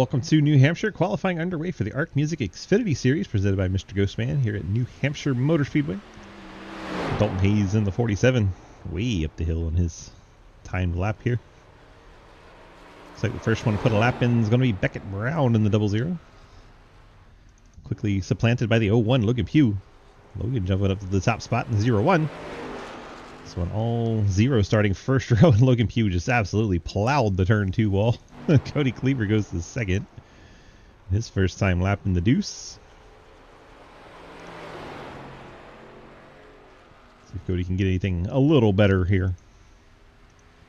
welcome to New Hampshire. Qualifying underway for the Arc Music Xfinity Series presented by Mr. Ghostman here at New Hampshire Motor Speedway. Dalton Hayes in the 47, way up the hill on his timed lap here. Looks like the first one to put a lap in is going to be Beckett Brown in the 00. Quickly supplanted by the 01, Logan Pugh. Logan jumping up to the top spot in the 01. So an all-zero starting first row, and Logan Pugh just absolutely plowed the turn 2 wall. Cody Cleaver goes to second. His first time lap in the deuce. See if Cody can get anything a little better here.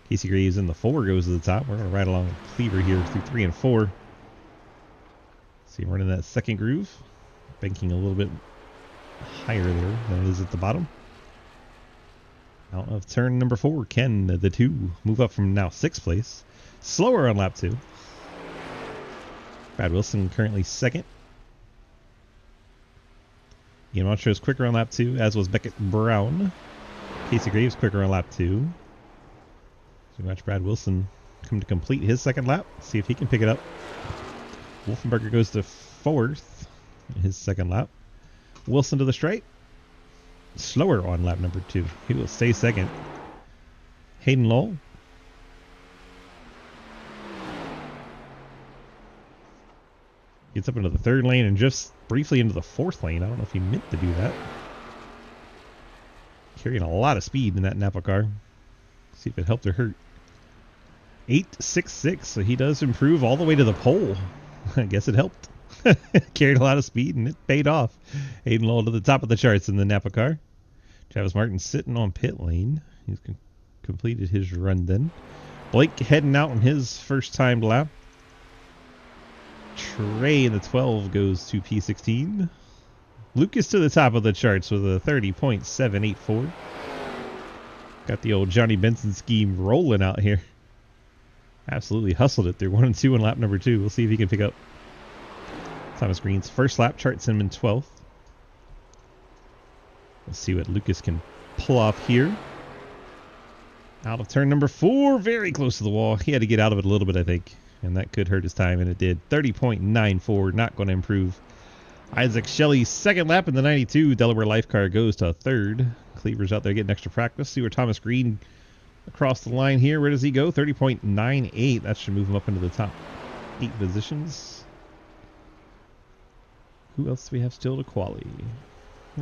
Casey Graves in the 4 goes to the top. We're going to ride along with Cleaver here through 3 and 4. See him running that second groove. Banking a little bit higher there than it is at the bottom. Out of turn number 4, Ken, the 2, move up from now 6th place. Slower on lap 2. Brad Wilson currently second. Ian Montrose quicker on lap 2, as was Beckett Brown. Casey Graves quicker on lap 2. So we watch Brad Wilson come to complete his second lap. See if he can pick it up. Wolfenberger goes to 4th in his second lap. Wilson to the straight. Slower on lap number 2. He will stay second. Hayden Lowell. Gets up into the 3rd lane and drifts briefly into the 4th lane. I don't know if he meant to do that. Carrying a lot of speed in that Napa car. See if it helped or hurt. 8.66, so he does improve all the way to the pole. I guess it helped. Carried a lot of speed and it paid off. Hayden Lowell to the top of the charts in the Napa car. Travis Martin sitting on pit lane. He's completed his run then. Blake heading out on his first timed lap. Trey in the 12 goes to P16. Lucas to the top of the charts with a 30.784. Got the old Johnny Benson scheme rolling out here. Absolutely hustled it through 1 and 2 in lap number 2. We'll see if he can pick up. Thomas Green's first lap charts him in 12th. Let's see what Lucas can pull off here. Out of turn number 4, very close to the wall. He had to get out of it a little bit, I think, and that could hurt his time, and it did. 30.94, not going to improve. Isaac Shelley's second lap in the 92. Delaware Life Car goes to 3rd. Cleaver's out there getting extra practice. See where Thomas Green across the line here. Where does he go? 30.98. That should move him up into the top 8 positions. Who else do we have still to quali?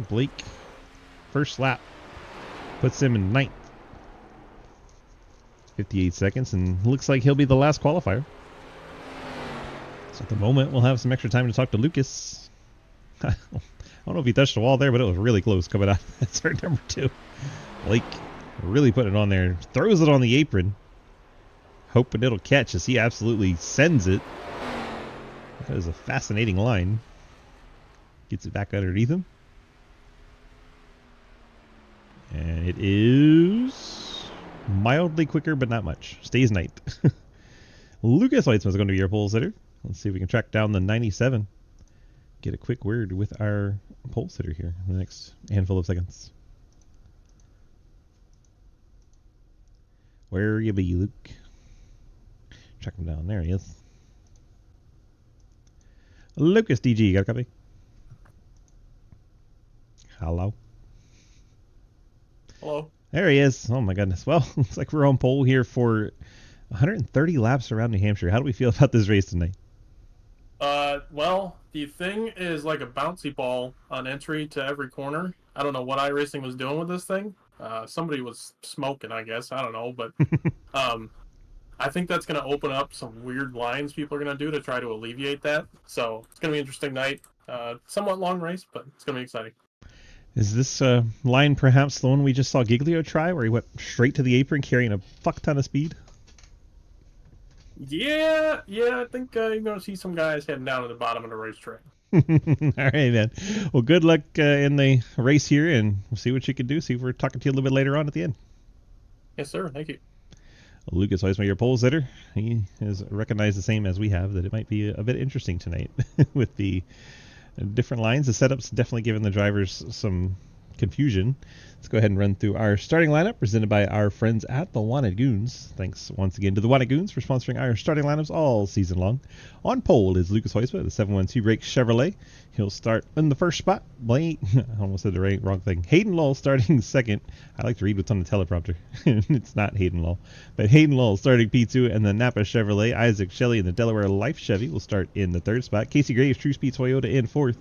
Blake, first lap, puts him in 9th. 58 seconds, and looks like he'll be the last qualifier. So at the moment, we'll have some extra time to talk to Lucas. I don't know if he touched the wall there, but it was really close coming out. That's turn number 2. Blake really put it on there. Throws it on the apron. Hoping it'll catch as he absolutely sends it. That is a fascinating line. Gets it back underneath him. And it is mildly quicker, but not much. Stays 9th. Lucas Weitzman is going to be our pole sitter. Let's see if we can track down the 97. Get a quick word with our pole sitter here in the next handful of seconds. Where you be, Luke? Track him down. There he is. Lucas DG, got a copy? Hello. Hello. There he is. Oh my goodness. Well, looks like we're on pole here for 130 laps around New Hampshire. How do we feel about this race tonight? Well, the thing is like a bouncy ball on entry to every corner. I don't know what iRacing was doing with this thing. Somebody was smoking, I guess. I don't know, but I think that's going to open up some weird lines people are going to do to try to alleviate that. So it's going to be an interesting night. Somewhat long race, but it's going to be exciting. Is this line perhaps the one we just saw Giglio try, where he went straight to the apron carrying a fuck ton of speed? Yeah, I think you're going to see some guys heading down to the bottom of the racetrack. All right, man. Well, good luck in the race here, and we'll see what you can do. See if we're talking to you a little bit later on at the end. Yes, sir. Thank you. Lucas Weisman, your pole sitter. He has recognized the same as we have, that it might be a bit interesting tonight with the different lines. The setup's definitely given the drivers some confusion. Let's go ahead and run through our starting lineup presented by our friends at the Wanted Goons. Thanks once again to the Wanted Goons for sponsoring our starting lineups all season long. On pole is Lucas Hoisma, the 712 brake Chevrolet. He'll start in the first spot. I almost said the wrong thing. Hayden Lull starting second. I like to read what's on the teleprompter. It's not Hayden Lull. But Hayden Lull starting P2, and the Napa Chevrolet. Isaac Shelley and the Delaware Life Chevy will start in the third spot. Casey Graves, True Speed Toyota in fourth.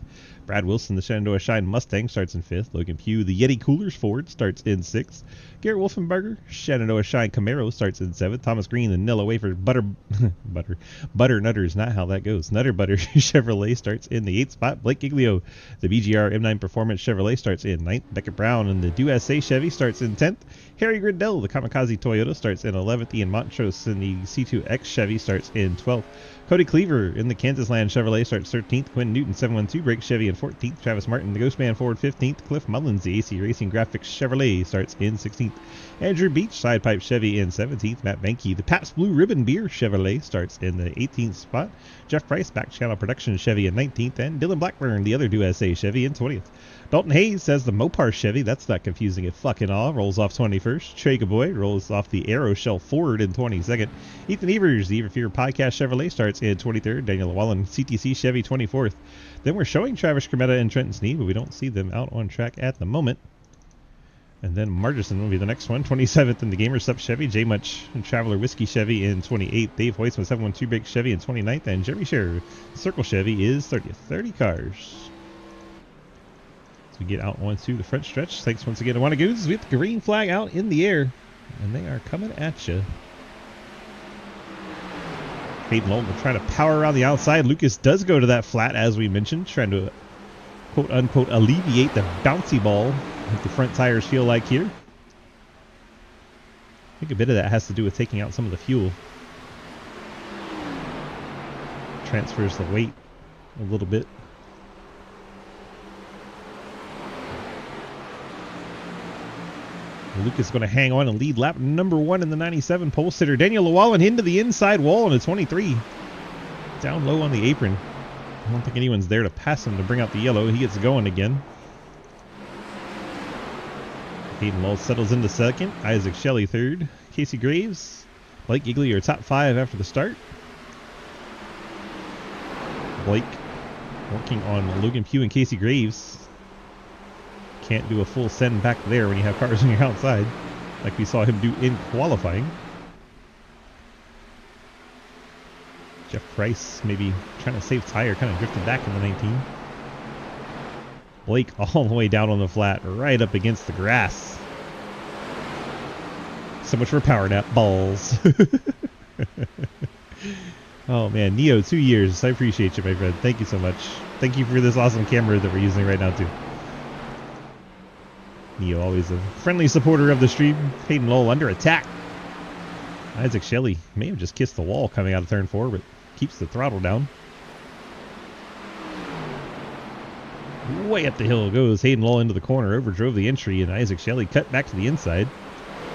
Brad Wilson, the Shenandoah Shine Mustang, starts in fifth. Logan Pugh, the Yeti Coolers Ford, starts in sixth. Garrett Wolfenberger, Shenandoah Shine Camaro, starts in seventh. Thomas Green, the Nilla Wafer Butter Nutters, not how that goes. Nutter Butter Chevrolet starts in the eighth spot. Blake Giglio, the BGR M9 Performance Chevrolet, starts in ninth. Beckett Brown and the USA Chevy starts in 10th. Harry Grindell, the Kamikaze Toyota, starts in 11th. Ian Montrose in the C2X Chevy starts in 12th. Cody Cleaver in the Kansas Land Chevrolet starts 13th. Quinn Newton, 712 brake Chevy in 14th. Travis Martin, the Ghostman Ford, 15th. Cliff Mullins, the AC Racing Graphics Chevrolet, starts in 16th. Andrew Beach, Side Pipe Chevy in 17th. Matt Banky, the Pabst Blue Ribbon Beer Chevrolet, starts in the 18th spot. Jeff Price, Back Channel Productions Chevy in 19th. And Dylan Blackburn, the other USA Chevy, in 20th. Dalton Hayes says the Mopar Chevy, that's not confusing at fucking all, rolls off 21st. Trey Gaboy rolls off the Aeroshell Ford in 22nd. Ethan Evers, the Everfear Podcast Chevrolet, starts in 23rd. Daniel Wallen, CTC Chevy, 24th. Then we're showing Travis Cremetta and Trenton Sneed, but we don't see them out on track at the moment. And then Margerson will be the next one, 27th in the Gamers Up Chevy. J Much and Traveler Whiskey Chevy in 28th. Dave Hoytsman, 712 brake Chevy in 29th. And Jeremy Scherer, Circle Chevy, is 30th. 30 cars. We get out onto the front stretch. Thanks once again to Wanna Goons with the green flag out in the air. And they are coming at you. Hayden Lull will try to power around the outside. Lucas does go to that flat, as we mentioned, trying to quote-unquote alleviate the bouncy ball that the front tires feel like here. I think a bit of that has to do with taking out some of the fuel. Transfers the weight a little bit. Lucas is going to hang on and lead lap number 1 in the 97 pole sitter. Daniel Llewellyn into the inside wall in a 23. Down low on the apron. I don't think anyone's there to pass him to bring out the yellow. He gets going again. Hayden Lull settles into second. Isaac Shelley third. Casey Graves, Blake Gigley are top 5 after the start. Blake working on Logan Pugh and Casey Graves. Can't do a full send back there when you have cars on your outside, like we saw him do in qualifying. Jeff Price maybe trying to save tire, kind of drifted back in the 19. Blake all the way down on the flat, right up against the grass. So much for power nap balls. Oh man, Neo, 2 years. I appreciate you, my friend. Thank you so much. Thank you for this awesome camera that we're using right now too. Neo, always a friendly supporter of the stream. Hayden Lull under attack. Isaac Shelley may have just kissed the wall coming out of turn 4, but keeps the throttle down. Way up the hill goes Hayden Lull into the corner, overdrove the entry, and Isaac Shelley cut back to the inside.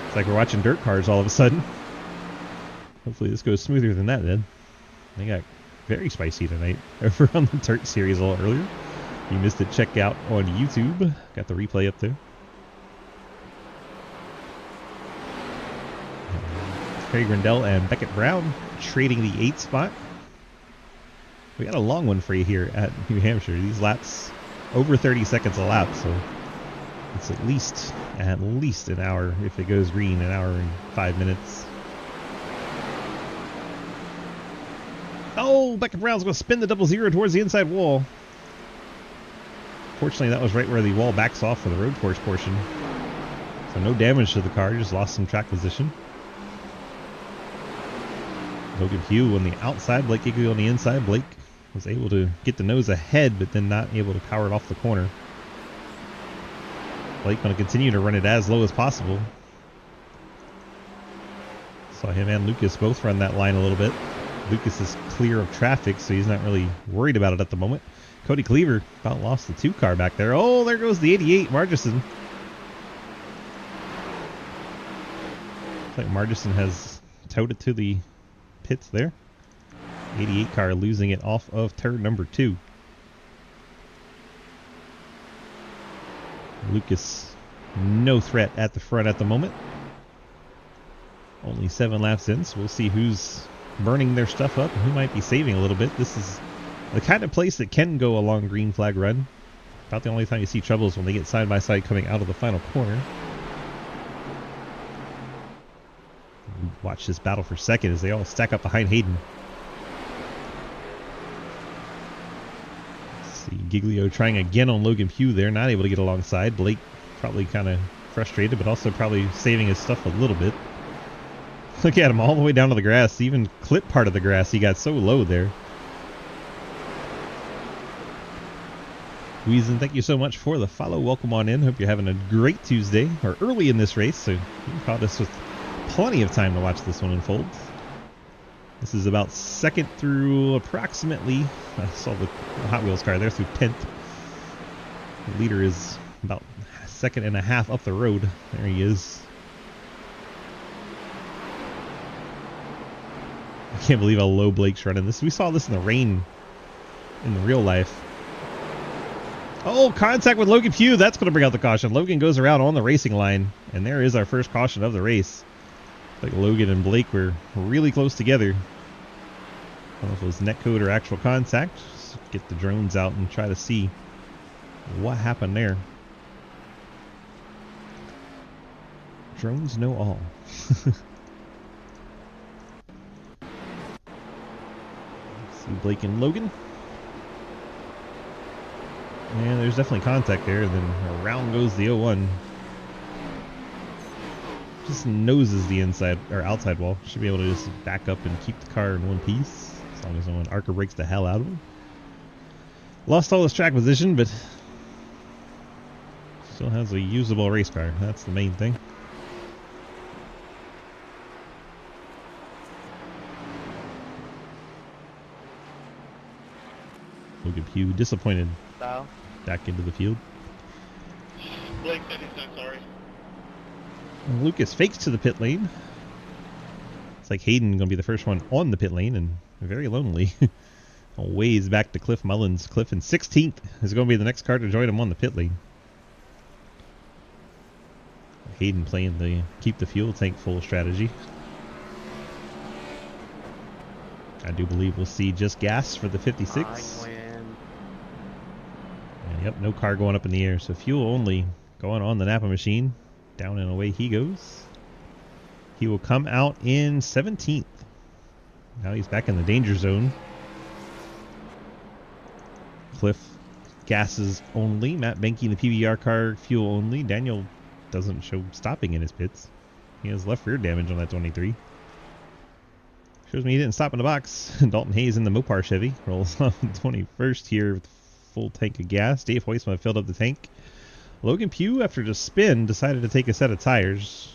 It's like we're watching dirt cars all of a sudden. Hopefully this goes smoother than that then. They got very spicy tonight over on the Dirt series a little earlier. If you missed it, check out on YouTube. Got the replay up there. Harry Grindell and Beckett Brown trading the 8th spot. We got a long one for you here at New Hampshire. These laps over 30 seconds a lap, so it's at least an hour if it goes green, an hour and 5 minutes. Oh, Beckett Brown's going to spin the 00 towards the inside wall. Fortunately, that was right where the wall backs off for the road course portion. So no damage to the car, just lost some track position. Logan Pugh on the outside, Blake Gigley on the inside. Blake was able to get the nose ahead, but then not able to power it off the corner. Blake going to continue to run it as low as possible. Saw him and Lucas both run that line a little bit. Lucas is clear of traffic, so he's not really worried about it at the moment. Cody Cleaver about lost the 2 car back there. Oh, there goes the 88, Margerson. Looks like Margerson has towed it to the pits there. 88 car losing it off of turn number 2. Lucas no threat at the front at the moment. Only 7 laps in, so we'll see who's burning their stuff up and who might be saving a little bit. This is the kind of place that can go a long green flag run. About the only time you see trouble is when they get side by side coming out of the final corner. Watch this battle for second as they all stack up behind Hayden. Let's see, Giglio trying again on Logan Pugh there, not able to get alongside. Blake probably kind of frustrated, but also probably saving his stuff a little bit. Look at him all the way down to the grass, even clipped part of the grass. He got so low there. Weezen, thank you so much for the follow. Welcome on in. Hope you're having a great Tuesday, or early in this race, so you caught us with plenty of time to watch this one unfold. This is about second through approximately, I saw the Hot Wheels car there, through 10th. The leader is about a second and a half up the road. There he is. I can't believe how low Blake's running this. We saw this in the rain in the real life. Oh, contact with Logan Pugh. That's going to bring out the caution. Logan goes around on the racing line, and there is our first caution of the race. Like Logan and Blake were really close together. I don't know if it was netcode or actual contact. Just get the drones out and try to see what happened there. Drones know all. See Blake and Logan. And there's definitely contact there. And then around goes the 01. Just noses the inside or outside wall. Should be able to just back up and keep the car in one piece. As long as no one Arca breaks the hell out of him. Lost all his track position, but still has a usable race car. That's the main thing. Logan Pugh disappointed. So? Back into the field. Blake said he's not sorry. Lucas fakes to the pit lane. It's like Hayden going to be the first one on the pit lane and very lonely. A ways back to Cliff Mullins. Cliff in 16th is going to be the next car to join him on the pit lane. Hayden playing the keep the fuel tank full strategy. I do believe we'll see just gas for the 56. And yep, no car going up in the air. So fuel only going on the Napa machine. Down and away he goes. He will come out in 17th. Now he's back in the danger zone. Cliff gases only. Matt Benke in the PBR car fuel only. Daniel doesn't show stopping in his pits. He has left rear damage on that 23. Shows me he didn't stop in the box. Dalton Hayes in the Mopar Chevy rolls off in 21st here with full tank of gas. Dave Hoisman filled up the tank. Logan Pugh, after the spin, decided to take a set of tires.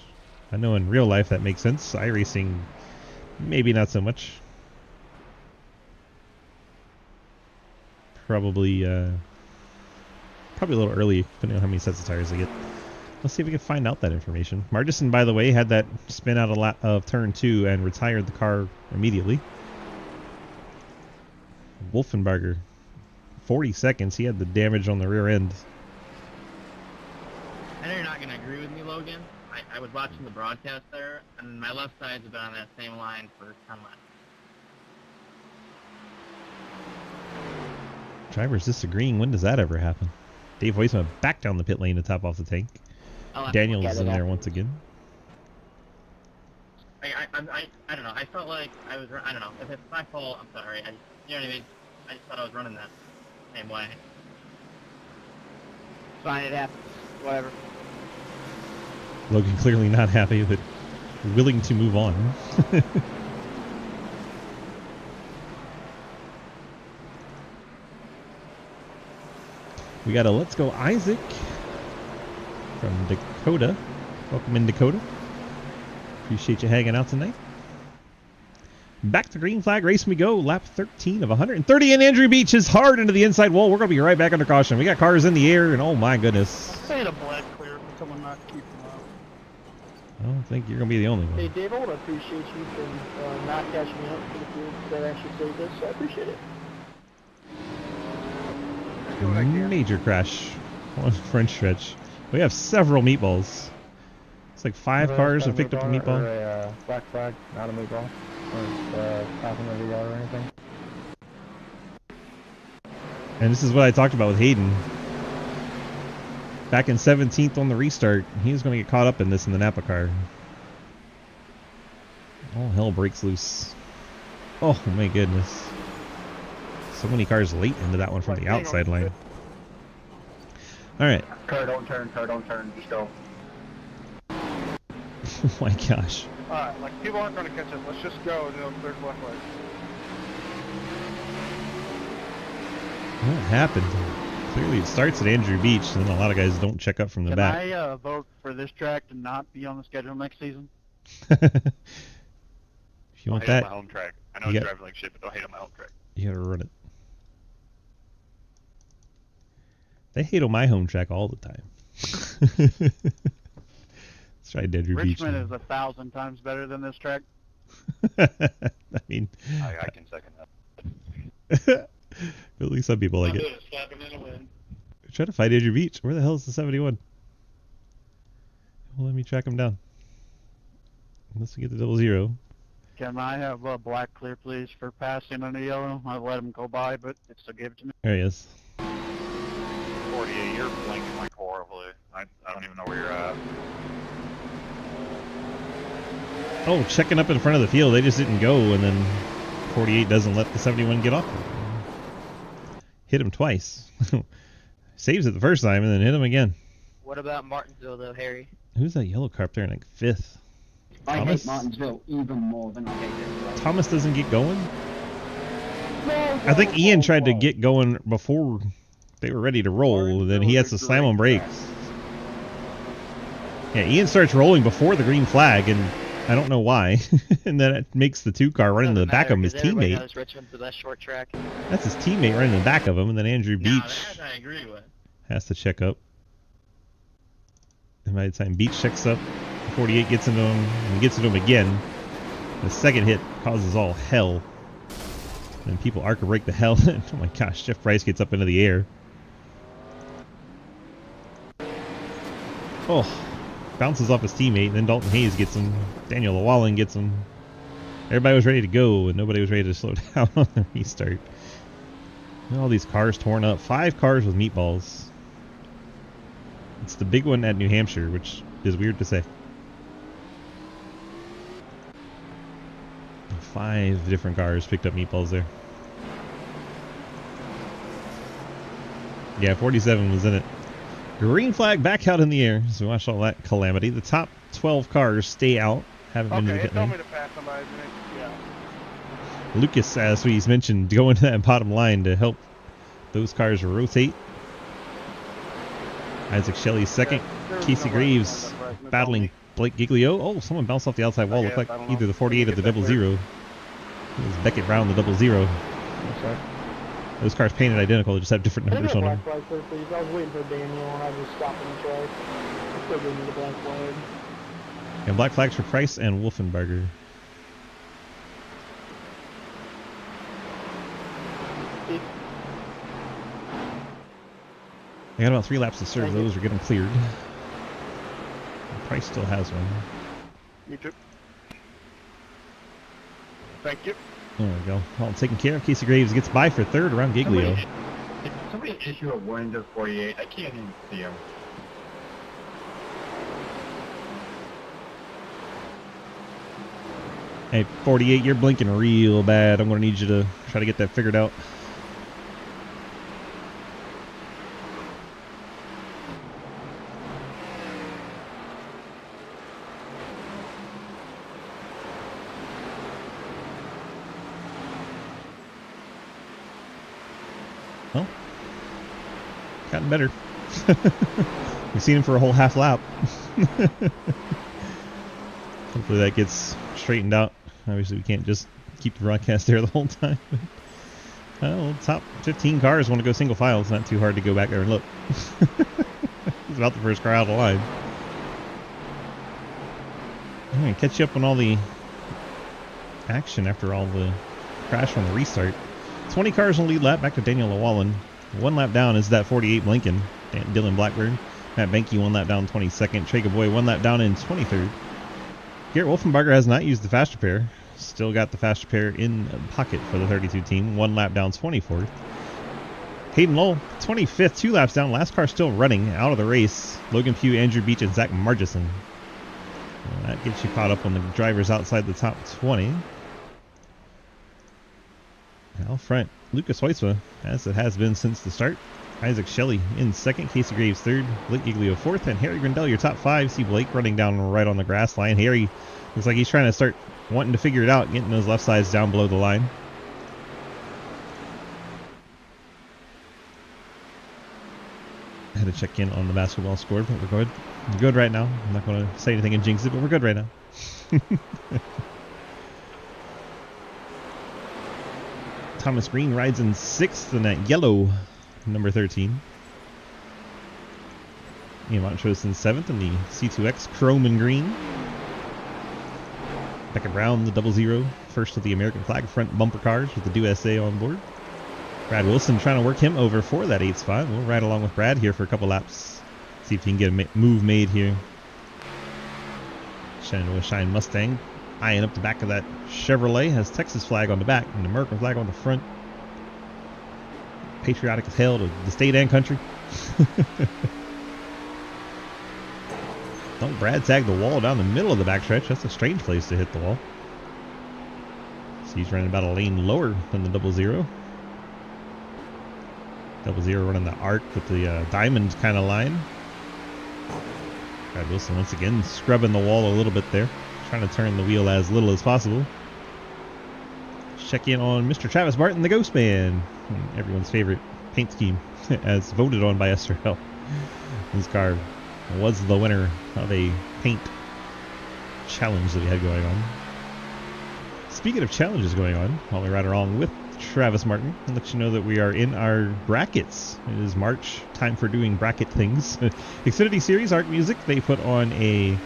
I know in real life that makes sense. iRacing, maybe not so much. Probably a little early, depending on how many sets of tires they get. Let's see if we can find out that information. Margison, by the way, had that spin out of turn 2 and retired the car immediately. Wolfenbarger, 40 seconds. He had the damage on the rear end. I know you're not going to agree with me, Logan. I was watching the broadcast there, and my left side's been on that same line for 10 laps. Drivers disagreeing. When does that ever happen? Dave Hoisman back down the pit lane to top off the tank. Daniel's in there once again. I don't know. I felt like I was. I don't know. If it's my fault, I'm sorry. You know what I mean? I just thought I was running that same way. Fine, it happens. Whatever. Logan clearly not happy, but willing to move on. We got a Let's Go Isaac from Dakota. Welcome in, Dakota. Appreciate you hanging out tonight. Back to green flag race we go. Lap 13 of 130, and Andrew Beach is hard into the inside wall. We're going to be right back under caution. We got cars in the air, and oh my goodness. Say a black clear for someone not keeping up. I don't think you're going to be the only one. Hey, Dave, I want to appreciate you for not catching me up for the field that actually saved us. I appreciate it. Major crash on front stretch. We have several meatballs. It's like 5 cars have picked up a meatball. Or a black flag, not a meatball. Or passing under yard or anything. And this is what I talked about with Hayden. Back in 17th on the restart, he was going to get caught up in this in the Napa car. All hell breaks loose. Oh my goodness. So many cars late into that one from the outside line. Alright. Car don't turn, just go. Oh my gosh. Alright, like, people aren't going to catch up. Let's just go, and then there's left way. What happened? Clearly it starts at Andrew Beach, and then a lot of guys don't check up from the back. Can I vote for this track to not be on the schedule next season? If you want that, my home track. I know you it's got- driving like shit, but don't hate on my home track. you gotta run it. They hate on my home track all the time. Let's try Andrew Beach. Richmond is 1,000 times better than this track. I mean, I can second that. at least some people like it. Try to find Andrew Beach. Where the hell is the 71? Well, let me track him down. Unless we get the 00. Can I have a black clear, please, for passing under yellow? I've let him go by, but it's still give it to me. There he is. 48, you're blinking like horribly. I don't even know where you're at. Oh, checking up in front of the field. They just didn't go, and then 48 doesn't let the 71 get off. Hit him twice. Saves it the first time, and then hit him again. What about Martinsville, though, Harry? Who's that yellow car up there in like 5th? I Thomas? hate Martinsville even more than I hate it. Thomas doesn't get going? I think Ian tried to get going before they were ready to roll, then he has to slam on brakes. Yeah, Ian starts rolling before the green flag, and I don't know why. And then it makes the 2 car run into the back of him, his Everybody teammate. knows Richmond's the best short track. That's his teammate running in the back of him, and then Andrew Now, Beach that I agree with. has to check up. And by the time Beach checks up, 48 gets into him, and gets into him again. The second hit causes all hell. And people arc brake the hell. Oh my gosh, Jeff Price gets up into the air. Oh, bounces off his teammate, and then Dalton Hayes gets him. Daniel Llewellyn gets him. Everybody was ready to go, and nobody was ready to slow down on the restart. And all these cars torn up. 5 cars with meatballs. It's the big one at New Hampshire, which is weird to say. 5 different cars picked up meatballs there. Yeah, 47 was in it. Green flag back out in the air. So we watched all that calamity. The top 12 cars stay out. Haven't been to the Okay, pit it told lane. me to pass somebody. Yeah. Lucas, as we mentioned, going to that bottom line to help those cars rotate. Isaac Shelley's second. There's Casey no way Graves to find that person. It's battling only- Blake Giglio. Oh, someone bounced off the outside wall. I Looked guess, like I don't know. either the 48 or the Get that 00. It was Beckett Brown, the 00. Sorry. Those cars painted identical. They just have different Can I numbers get a on black them. flag, sir, please? I was waiting for Daniel, and I just stopped in the track. Still giving me the black flag. And black flags for Price and Wolfenbarger. They got about 3 laps to serve. Thank you. Those are getting cleared. Price still has one. Me too. Thank you. There we go. All taken care of. Casey Graves gets by for 3rd around Giglio. Somebody issue a warning to 48. I can't even see him. Hey, 48, you're blinking real bad. I'm going to need you to try to get that figured out. Well, gotten better. We've seen him for a whole half lap. Hopefully that gets straightened out. Obviously we can't just keep the broadcast there the whole time. Well, top 15 cars want to go single file. It's not too hard to go back there and look. It's about the first car out of the line. I'm going to catch you up on all the action after all the crash from the restart. 20 cars on lead lap, back to Daniel Llewellyn. 1 lap down is that 48 Lincoln, Dylan Blackburn. Matt Benke 1 lap down 22nd. Traeger Boy 1 lap down in 23rd. Garrett Wolfenbarger has not used the fast repair. Still got the fast repair in pocket for the 32 team. 1 lap down 24th. Hayden Lowell 25th, 2 laps down. Last car still running out of the race. Logan Pugh, Andrew Beach, and Zach Margison. Well, that gets you caught up on the drivers outside the top 20. Out front, Lucas Hoytsma, as it has been since the start. Isaac Shelley in second, Casey Graves third, Blake Giglio fourth, and Harry Grindell, your top 5. See Blake running down right on the grass line. Harry looks like he's trying to start wanting to figure it out, getting those left sides down below the line. I had to check in on the basketball score, but we're good. We're good right now. I'm not going to say anything and jinx it, but we're good right now. Thomas Green rides in 6th in that yellow number 13. Ian Montrose in 7th in the C2X chrome and green. Becca Brown, the 00, first of the American flag front bumper cars with the Do SA on board. Brad Wilson trying to work him over for that 8th spot. We'll ride along with Brad here for a couple laps. See if he can get a move made here. Shenandoah Shine Mustang eyeing up the back of that Chevrolet. Has Texas flag on the back and the American flag on the front. Patriotic as hell to the state and country. Don't Brad tag the wall down the middle of the backstretch. That's a strange place to hit the wall. So he's running about a lane lower than the 00. 00 running the arc with the diamond kind of line. Brad Wilson once again scrubbing the wall a little bit there. Trying to turn the wheel as little as possible. Check in on Mr. Travis Martin, the Ghost Man. Everyone's favorite paint scheme as voted on by Esther Hill. This car was the winner of a paint challenge that we had going on. Speaking of challenges going on, while we ride along with Travis Martin, I'll let you know that we are in our brackets. It is March, time for doing bracket things. Xfinity Series Art Music, they put on a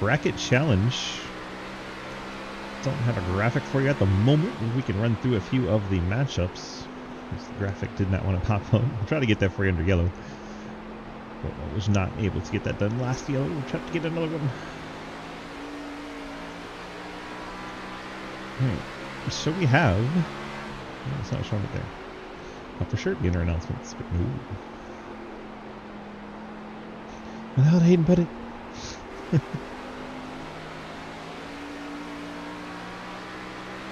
bracket challenge. Don't have a graphic for you at the moment. We can run through a few of the matchups. The graphic did not want to pop up. I'll try to get that for you under yellow. But I was not able to get that done last yellow. We'll try to get another one. Alright, so we have... Oh, it's not showing it there. I'll for sure be in our announcements, but no. Without Hayden Pettit.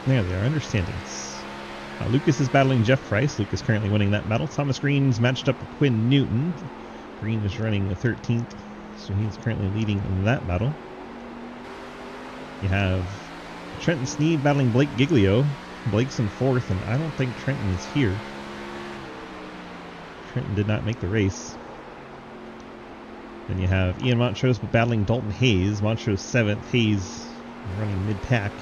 There they are, understandings. Lucas is battling Jeff Price. Lucas currently winning that battle. Thomas Green's matched up with Quinn Newton. Green is running the 13th, so he's currently leading in that battle. You have Trenton Sneed battling Blake Giglio. Blake's in 4th, and I don't think Trenton is here. Trenton did not make the race. Then you have Ian Montrose battling Dalton Hayes. Montrose 7th, Hayes running mid-pack.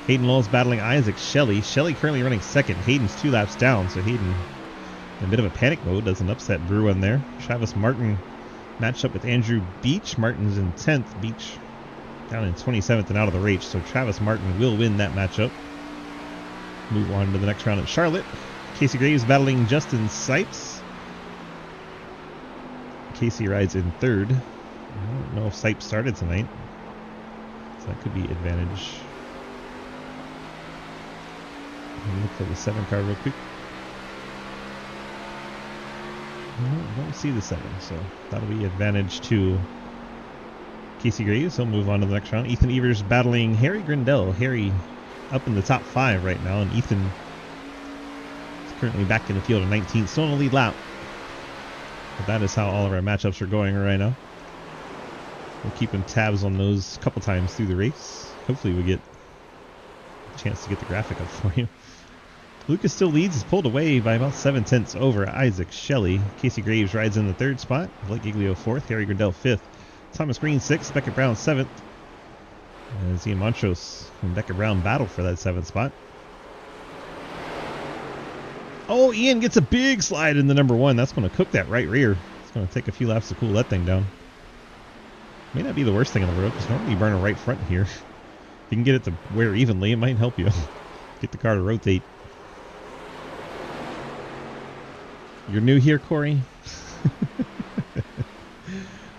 Hayden Lowell's battling Isaac Shelley. Shelley currently running 2nd. Hayden's 2 laps down, so Hayden in a bit of a panic mode. Doesn't upset Bruin there. Travis Martin matched up with Andrew Beach. Martin's in 10th. Beach down in 27th and out of the race, so Travis Martin will win that matchup. Move on to the next round at Charlotte. Casey Graves battling Justin Sipes. Casey rides in 3rd. I don't know if Sipes started tonight, so that could be advantage. Look for the 7 car real quick. I don't see the 7, so that'll be advantage to Casey Graves. He'll move on to the next round. Ethan Evers battling Harry Grindell. Harry up in the top 5 right now, and Ethan is currently back in the field at 19th, still in the lead lap. But that is how all of our matchups are going right now. We're keeping tabs on those a couple times through the race. Hopefully we get a chance to get the graphic up for you. Lucas still leads. He's pulled away by about 7/10 over Isaac Shelley. Casey Graves rides in the 3rd spot. Blake Giglio 4th. Harry Grindell 5th. Thomas Green 6th. Becca Brown 7th. As Ian Montrose and Becca Brown battle for that 7th spot. Oh, Ian gets a big slide in the number 1. That's going to cook that right rear. It's going to take a few laps to cool that thing down. May not be the worst thing in the world, because normally you burn a right front here. If you can get it to wear evenly, it might help you. Get the car to rotate. You're new here, Corey?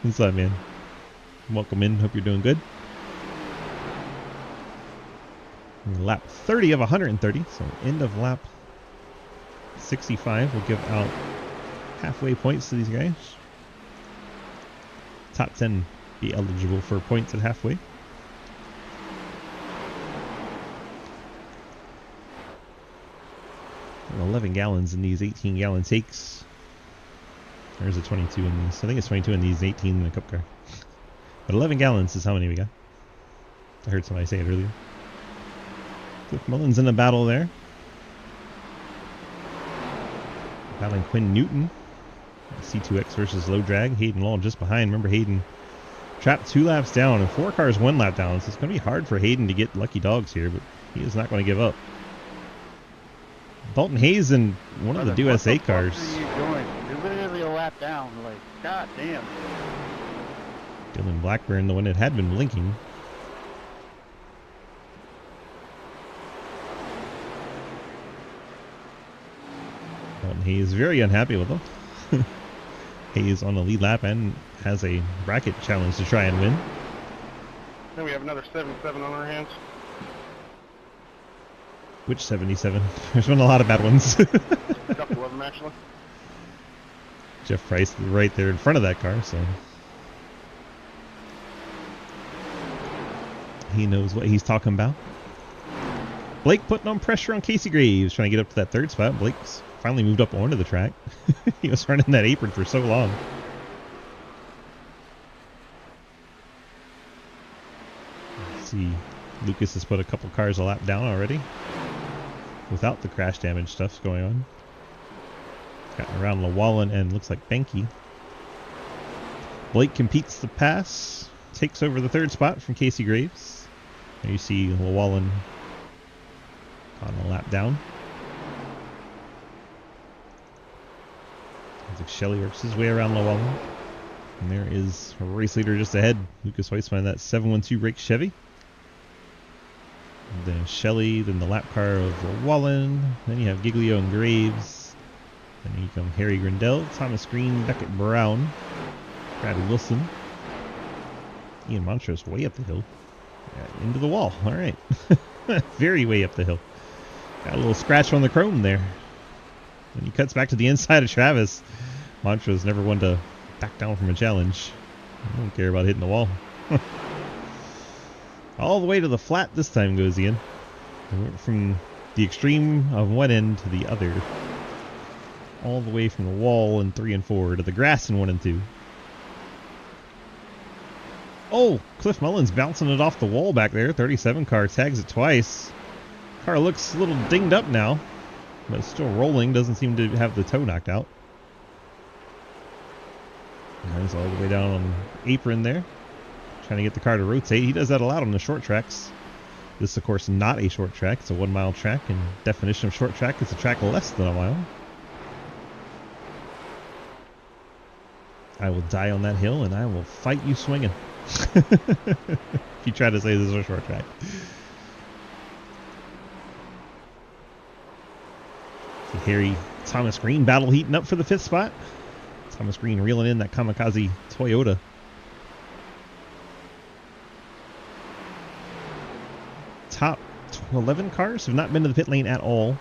What's up, man? Welcome in. Hope you're doing good. Lap 30 of 130, so end of lap 65. We'll give out halfway points to these guys. Top 10 be eligible for points at halfway. And 11 gallons in these 18-gallon takes. There's a 22 in these. I think it's 22 in these, 18 in the cup car. But 11 gallons is how many we got. I heard somebody say it earlier. Cliff Mullins in the battle there. Battling Quinn Newton. C2X versus low drag. Hayden Law just behind. Remember, Hayden trapped 2 laps down and 4 cars 1 lap down. So it's going to be hard for Hayden to get lucky dogs here, but he is not going to give up. Dalton Hayes in one of the USA cars. What are you doing? You're literally a lap down. Like, god damn. Dylan Blackburn, the one that had been blinking. Dalton Hayes very unhappy with him. Hayes on the lead lap and has a bracket challenge to try and win. Then we have another 7-7 on our hands. Which 77? There's been a lot of bad ones. A couple of them, actually. Jeff Price right there in front of that car, so he knows what he's talking about. Blake putting on pressure on Casey Graves, trying to get up to that 3rd spot. Blake's finally moved up onto the track. He was running that apron for so long. Let's see. Lucas has put a couple cars a lap down already without the crash damage stuff going on. Gotten around Llewellyn and looks like Benke. Blake competes the pass, takes over the 3rd spot from Casey Graves. There you see Llewellyn on a lap down. Looks like Shelley works his way around Llewellyn. And there is a race leader just ahead. Lucas Weissman, that 712 Rake Chevy. And then Shelley, then the lap car of Llewellyn. Then you have Giglio and Graves. Then you come Harry Grindell, Thomas Green, Beckett Brown, Brad Wilson. Ian Montrose way up the hill. Into the wall. All right. Very way up the hill. Got a little scratch on the chrome there. When he cuts back to the inside of Travis, Montrose never one to back down from a challenge. I don't care about hitting the wall. All the way to the flat this time goes Ian. We went from the extreme of one end to the other. All the way from the wall in 3 and 4 to the grass in 1 and 2. Oh, Cliff Mullins bouncing it off the wall back there. 37 car tags it twice. Car looks a little dinged up now, but it's still rolling. Doesn't seem to have the toe knocked out. He's all the way down on the apron there, trying to get the car to rotate. He does that a lot on the short tracks. This is, of course, not a short track. It's a 1 mile track, and definition of short track is a track less than a mile. I will die on that hill, and I will fight you swinging. If you try to say this is a short track. Harry Thomas Green battle heating up for the 5th spot. Thomas Green reeling in that Kamikaze Toyota. Top 11 cars have not been to the pit lane at all.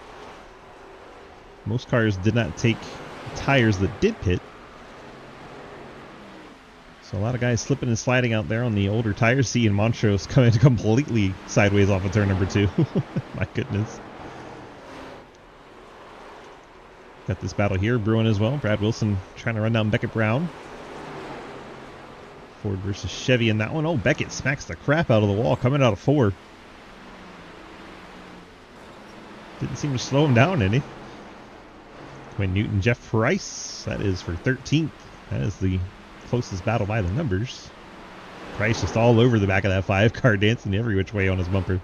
Most cars did not take tires that did pit. So a lot of guys slipping and sliding out there on the older tires. Seeing Montrose coming completely sideways off of turn number 2. My goodness. Got this battle here brewing as well. Brad Wilson trying to run down Beckett Brown. Ford versus Chevy in that one. Oh, Beckett smacks the crap out of the wall coming out of 4. Didn't seem to slow him down any. Quinn Newton, Jeff Price. That is for 13th. That is the closest battle by the numbers. Price just all over the back of that 5 car, dancing every which way on his bumper.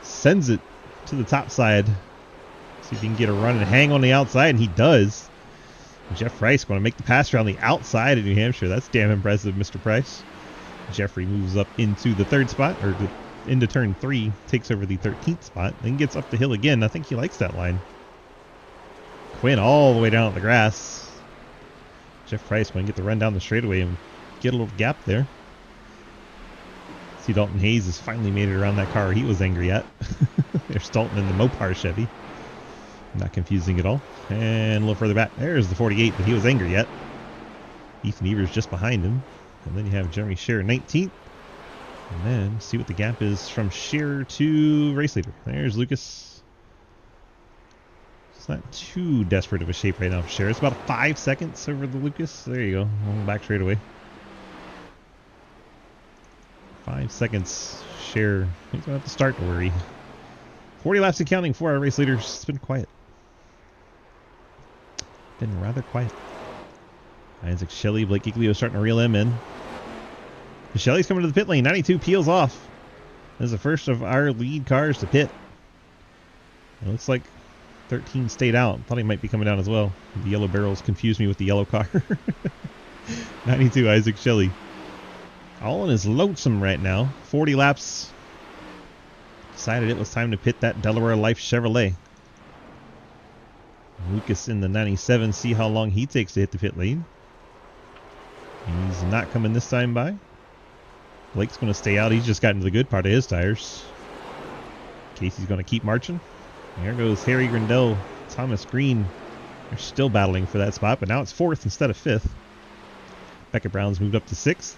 Sends it to the top side. See if he can get a run and hang on the outside, and he does. Jeff Price going to make the pass around the outside of New Hampshire. That's damn impressive, Mr. Price. Jeffrey moves up into the 3rd spot, or into turn 3, takes over the 13th spot, then gets up the hill again. I think he likes that line. Quinn all the way down at the grass. Jeff Price going to get the run down the straightaway and get a little gap there. See, Dalton Hayes has finally made it around that car he was angry at. There's Dalton in the Mopar Chevy. Not confusing at all. And a little further back, there's the 48 that he was angry at. Ethan Evers just behind him. And then you have Jeremy Scherer 19th. And then see what the gap is from Scherer to race leader. There's Lucas. It's not too desperate of a shape right now for Scherer. It's about 5 seconds over the Lucas. There you go. Back straight away. 5 seconds. Scherer. He's going to have to start to worry. 40 laps and counting for our race leaders. It's been quiet. Been rather quiet. Isaac Shelley, Blake Giglio starting to reel him in. Shelley's coming to the pit lane. 92 peels off. This is the first of our lead cars to pit. It looks like 13 stayed out. Thought he might be coming down as well. The yellow barrels confused me with the yellow car. 92 Isaac Shelley. All in his lonesome right now. 40 laps. Decided it was time to pit that Delaware Life Chevrolet. Lucas in the 97. See how long he takes to hit the pit lane. He's not coming this time by. Blake's going to stay out. He's just gotten to the good part of his tires. Casey's going to keep marching. There goes Harry Grindell, Thomas Green. They're still battling for that spot, but now it's 4th instead of 5th. Becca Brown's moved up to 6th.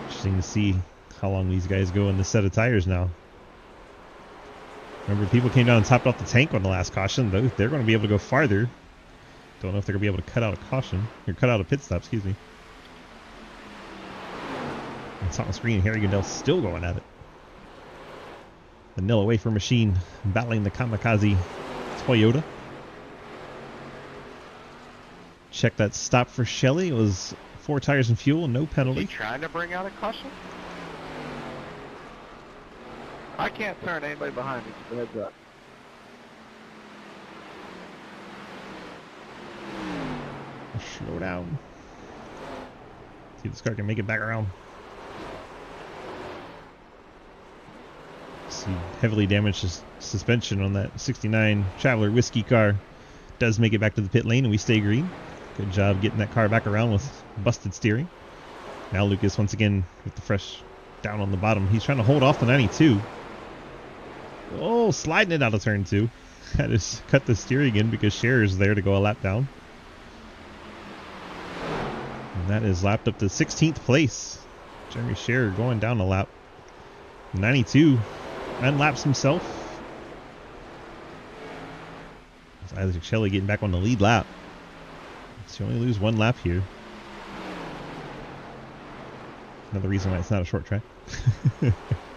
Interesting to see how long these guys go in this set of tires now. Remember, people came down and topped off the tank on the last caution. They're going to be able to go farther. Don't know if they're going to be able to cut out a caution. Or cut out a pit stop, excuse me. And Thomas Green and Harry Goodell still going at it. The Nilla Wafer machine battling the Kamikaze Toyota. Check that stop for Shelley. It was 4 tires and fuel, no penalty. You trying to bring out a caution? I can't turn anybody behind me, just a heads up. Slow down. See if this car can make it back around. See, heavily damaged suspension on that 69 Traveler Whiskey car. Does make it back to the pit lane and we stay green. Good job getting that car back around with busted steering. Now Lucas once again with the fresh down on the bottom. He's trying to hold off the 92. Oh, sliding it out of turn 2. Had to cut the steering in because Scherer's there to go a lap down. And that is lapped up to 16th place. Jeremy Scherer going down a lap. 92 unlaps himself. It's Isaac Shelley getting back on the lead lap. So you only lose 1 lap here. Another reason why it's not a short track.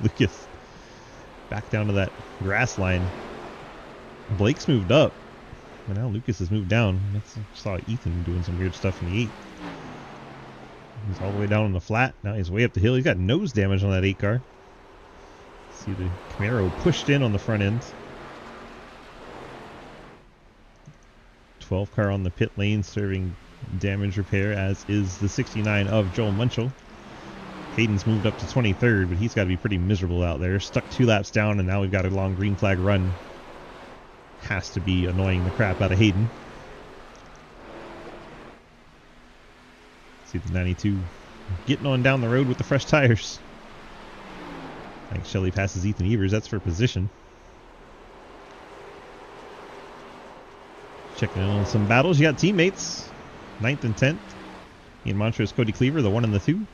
Lucas back down to that grass line. Blake's moved up. But now Lucas has moved down. I saw Ethan doing some weird stuff in the 8. He's all the way down on the flat. Now he's way up the hill. He's got nose damage on that 8 car. See the Camaro pushed in on the front end. 12 car on the pit lane serving damage repair, as is the 69 of Joel Munchell. Hayden's moved up to 23rd, but he's got to be pretty miserable out there. Stuck 2 laps down, and now we've got a long green flag run. Has to be annoying the crap out of Hayden. See the 92 getting on down the road with the fresh tires. I think Shelley passes Ethan Evers. That's for position. Checking in on some battles. You got teammates. 9th and 10th. Ian Montrose, Cody Cleaver, the 1 and the 2.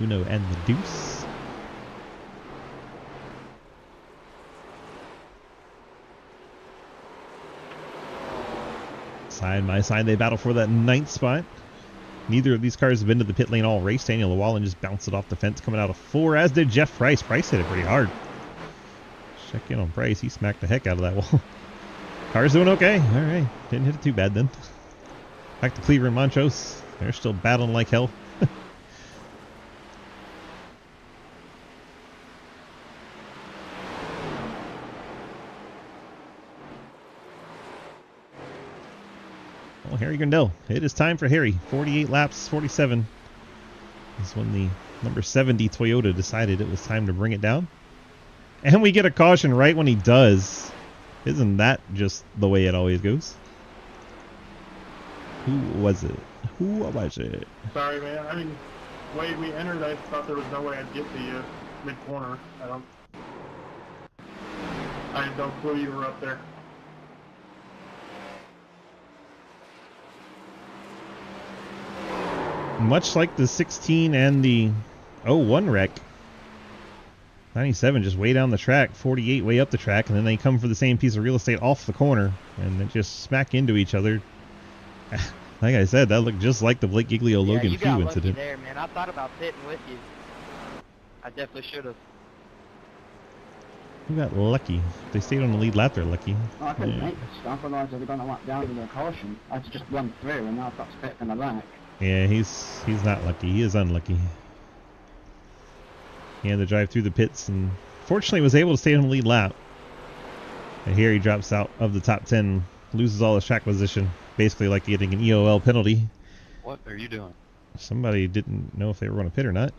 Uno and the Deuce. Side by side, they battle for that 9th spot. Neither of these cars have been to the pit lane all race. Daniel Llewellyn just bounced it off the fence coming out of 4, as did Jeff Price. Price hit it pretty hard. Check in on Price. He smacked the heck out of that wall. Car's doing okay. All right. Didn't hit it too bad then. Back to Cleaver and Montrose. They're still battling like hell. Well, Harry Grindell. It is time for Harry. 48 laps, 47. This is when the number 70 Toyota decided it was time to bring it down. And we get a caution right when he does. Isn't that just the way it always goes? Who was it? Who was it? Sorry, man. I mean, the way we entered, I thought there was no way I'd get the mid corner. I had no clue you were up there. Much like the 16 and the 01 wreck, 97 just way down the track, 48 way up the track, and then they come for the same piece of real estate off the corner, and they just smack into each other. Like I said, that looked just like the Blake Giglio-Logan you Few got incident. lucky there, man. I thought about pitting with you. I definitely should have. You got lucky. If they stayed on the lead lap, they're lucky. I couldn't make the stop, otherwise I'd have gone a lap down with a caution. I had to just run through, and now I've got to pit from the back. Yeah, he's not lucky. He is unlucky. He had to drive through the pits, and fortunately was able to stay on the lead lap. And here he drops out of the top 10, loses all his track position, basically like getting an EOL penalty. What are you doing? Somebody didn't know if they were going to pit or not.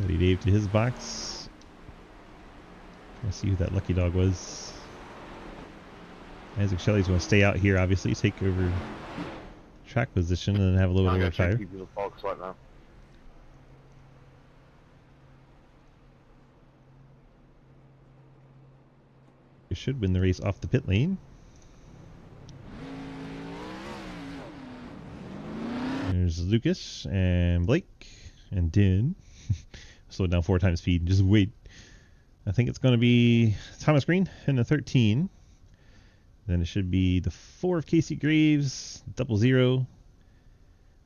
Eddie Dave to his box. Let's see who that lucky dog was. Isaac Shelley's going to stay out here, obviously, take over track position and then have a little bit of a tire. You should win the race off the pit lane. There's Lucas and Blake and Din. Slow down 4 times speed. Just wait. I think it's going to be Thomas Green in the 13. Then it should be the 4 of Casey Graves, 00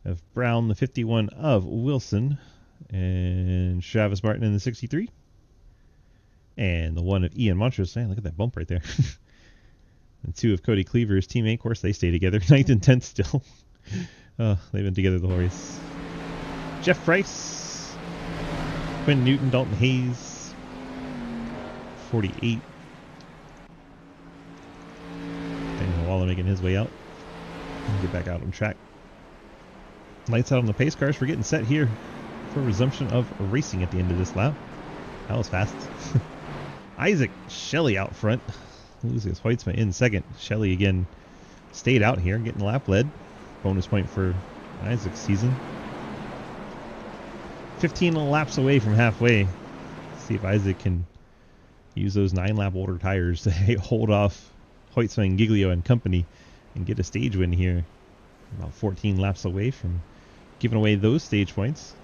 of Brown, the 51 of Wilson, and Travis Martin in the 63. And the 1 of Ian Montrose. Man, look at that bump right there. And 2 of Cody Cleaver, his teammate. Of course, they stay together. 9th and 10th still. Oh, they've been together the whole race. Jeff Price, Quinn Newton, Dalton Hayes, 48. Daniel Waller making his way out. Get back out on track. Lights out on the pace cars. We're getting set here for resumption of racing at the end of this lap. That was fast. Isaac Shelley out front. Loses Hoitzma in second. Shelley again stayed out here, getting lap led. Bonus point for Isaac's season. 15 laps away from halfway. See if Isaac can use those 9 lap older tires to hold off Hoitzma and Giglio and company and get a stage win here. About 14 laps away from giving away those stage points.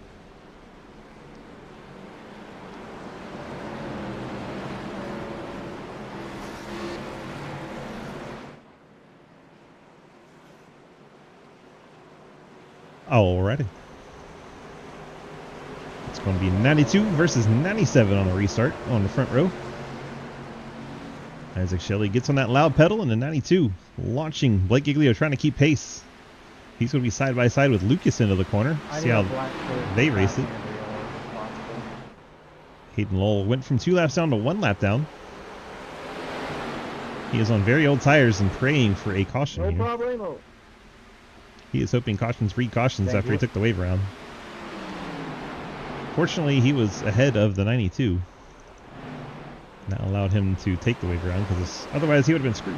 Alrighty. It's going to be 92 versus 97 on the restart on the front row. Isaac Shelley gets on that loud pedal in the 92, launching Blake Giglio, trying to keep pace. He's going to be side by side with Lucas into the corner. See how they race it. Hayden Lowell went from 2 laps down to 1 lap down. He is on very old tires and praying for a caution here. Problemo. He is hoping cautions breed cautions after he took the wave around. Fortunately, he was ahead of the 92. That allowed him to take the wave around, because otherwise he would have been screwed.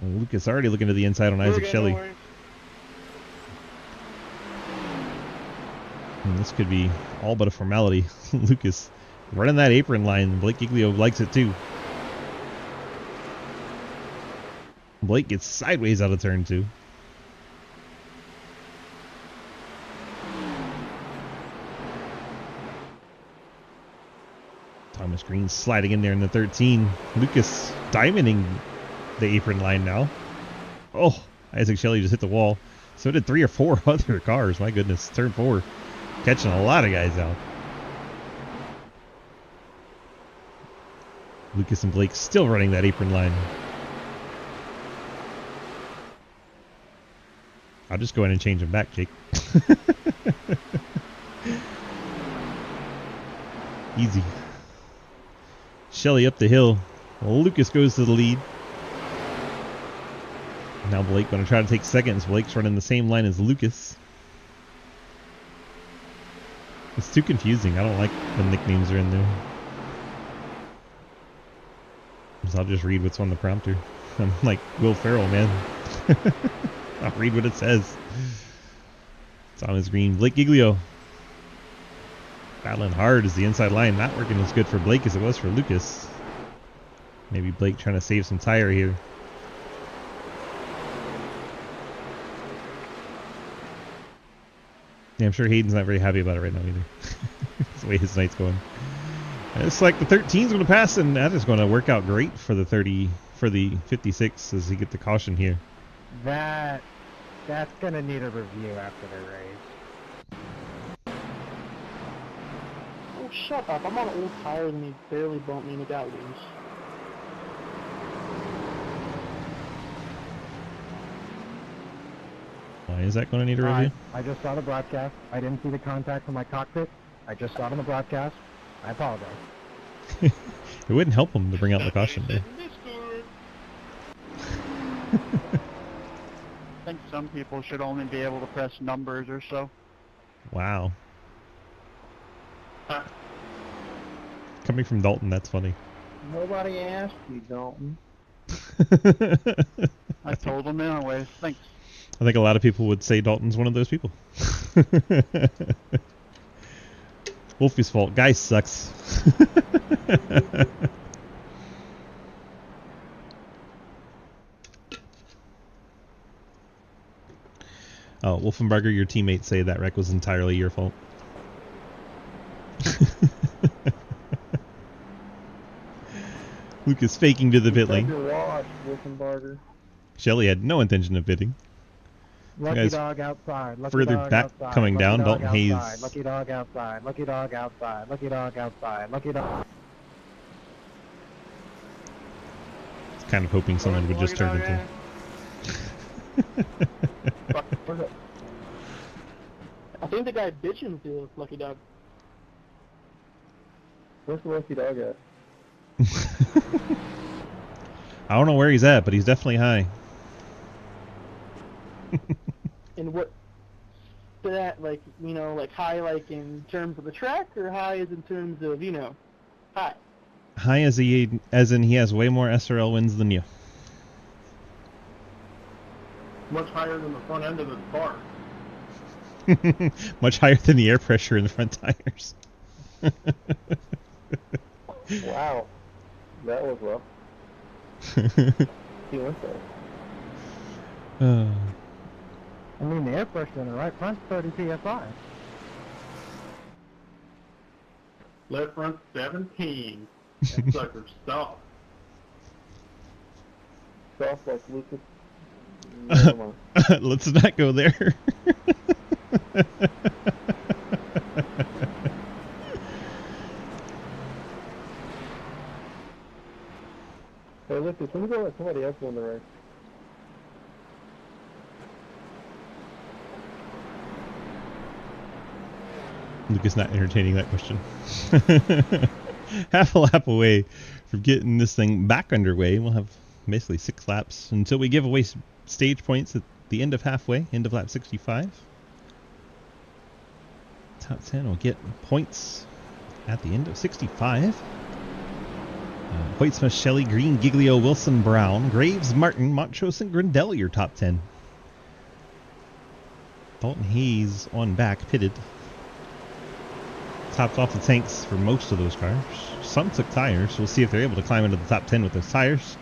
Well, Lucas already looking to the inside on Isaac Shelley. And this could be all but a formality. Lucas running that apron line. Blake Giglio likes it too. Blake gets sideways out of turn 2. Thomas Green sliding in there in the 13. Lucas diamonding the apron line now. Oh, Isaac Shelley just hit the wall. So did 3 or 4 other cars. My goodness, turn 4. Catching a lot of guys out. Lucas and Blake still running that apron line. I'll just go in and change them back, Jake. Easy. Shelley up the hill. Lucas goes to the lead. Now Blake going to try to take seconds. Blake's running the same line as Lucas. It's too confusing. I don't like the nicknames are in there. So I'll just read what's on the prompter. I'm like Will Ferrell, man. I'll read what it says. It's on his green. Blake Giglio battling hard as the inside line not working as good for Blake as it was for Lucas. Maybe Blake trying to save some tire here. Yeah, I'm sure Hayden's not very happy about it right now either. That's the way his night's going. It's like the 13's going to pass, and that is going to work out great for the 56 as he get the caution here. That's going to need a review after the race. Oh, shut up. I'm on old tires and he barely bumped me and it got loose. Why is that going to need a review? I just saw the broadcast. I didn't see the contact from my cockpit. I just saw it on the broadcast. I apologize. It wouldn't help him to bring out the caution there. I think some people should only be able to press numbers or so. Wow. Coming from Dalton, that's funny. Nobody asked you, Dalton. I told them anyways. Thanks. I think a lot of people would say Dalton's one of those people. Wolfie's fault. Guy sucks. Oh, Wolfenbarger, your teammates say that wreck was entirely your fault. Lucas faking to the pit lane. Wolfenbarger. Shelley had no intention of pitting. Lucky dog outside. Lucky further dog back outside. coming Lucky down, dog Dalton Hayes. outside. Lucky dog outside. Lucky dog outside. Lucky dog outside. Lucky dog. It's kind of hoping someone would just turn into. I think the guy bitching to Lucky Dog. Where's the Lucky Dog at? I don't know where he's at, but he's definitely high. And what that, like, you know, like high like in terms of the track, or high is in terms of, you know, high? High as in he has way more SRL wins than you. Much higher than the front end of the car. Much higher than the air pressure in the front tires. Wow. That was rough. He went there. I mean, the air pressure in the right front's 30 psi. Left front 17. That sucker's soft. Soft like Lucas. Let's not go there. Hey Lucas, let me go let somebody else win the race. Lucas not entertaining that question. Half a lap away from getting this thing back underway. We'll have basically 6 laps until we give away stage points at the end of halfway, end of lap 65. Top 10 will get points at the end of 65. Hoytsmith, Shelley, Green, Giglio, Wilson, Brown, Graves, Martin, Montrose, and Grindell, your top 10. Dalton Hayes on back, pitted. Topped off the tanks for most of those cars. Some took tires. We'll see if they're able to climb into the top 10 with those tires.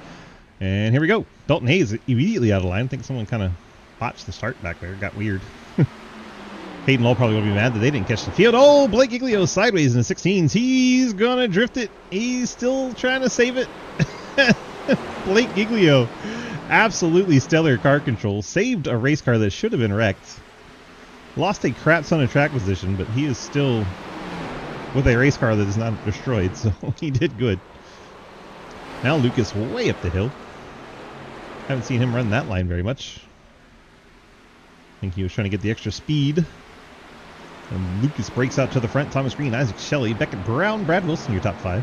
And here we go. Dalton Hayes immediately out of line. I think someone kind of botched the start back there. It got weird. Hayden Lowe probably will be mad that they didn't catch the field. Oh, Blake Giglio sideways in the 16s. He's going to drift it. He's still trying to save it. Blake Giglio, absolutely stellar car control. Saved a race car that should have been wrecked. Lost a crap ton of track position, but he is still with a race car that is not destroyed, so he did good. Now Lucas way up the hill. Haven't seen him run that line very much. I think he was trying to get the extra speed. And Lucas breaks out to the front. Thomas Green, Isaac Shelley, Beckett Brown, Brad Wilson, your top 5.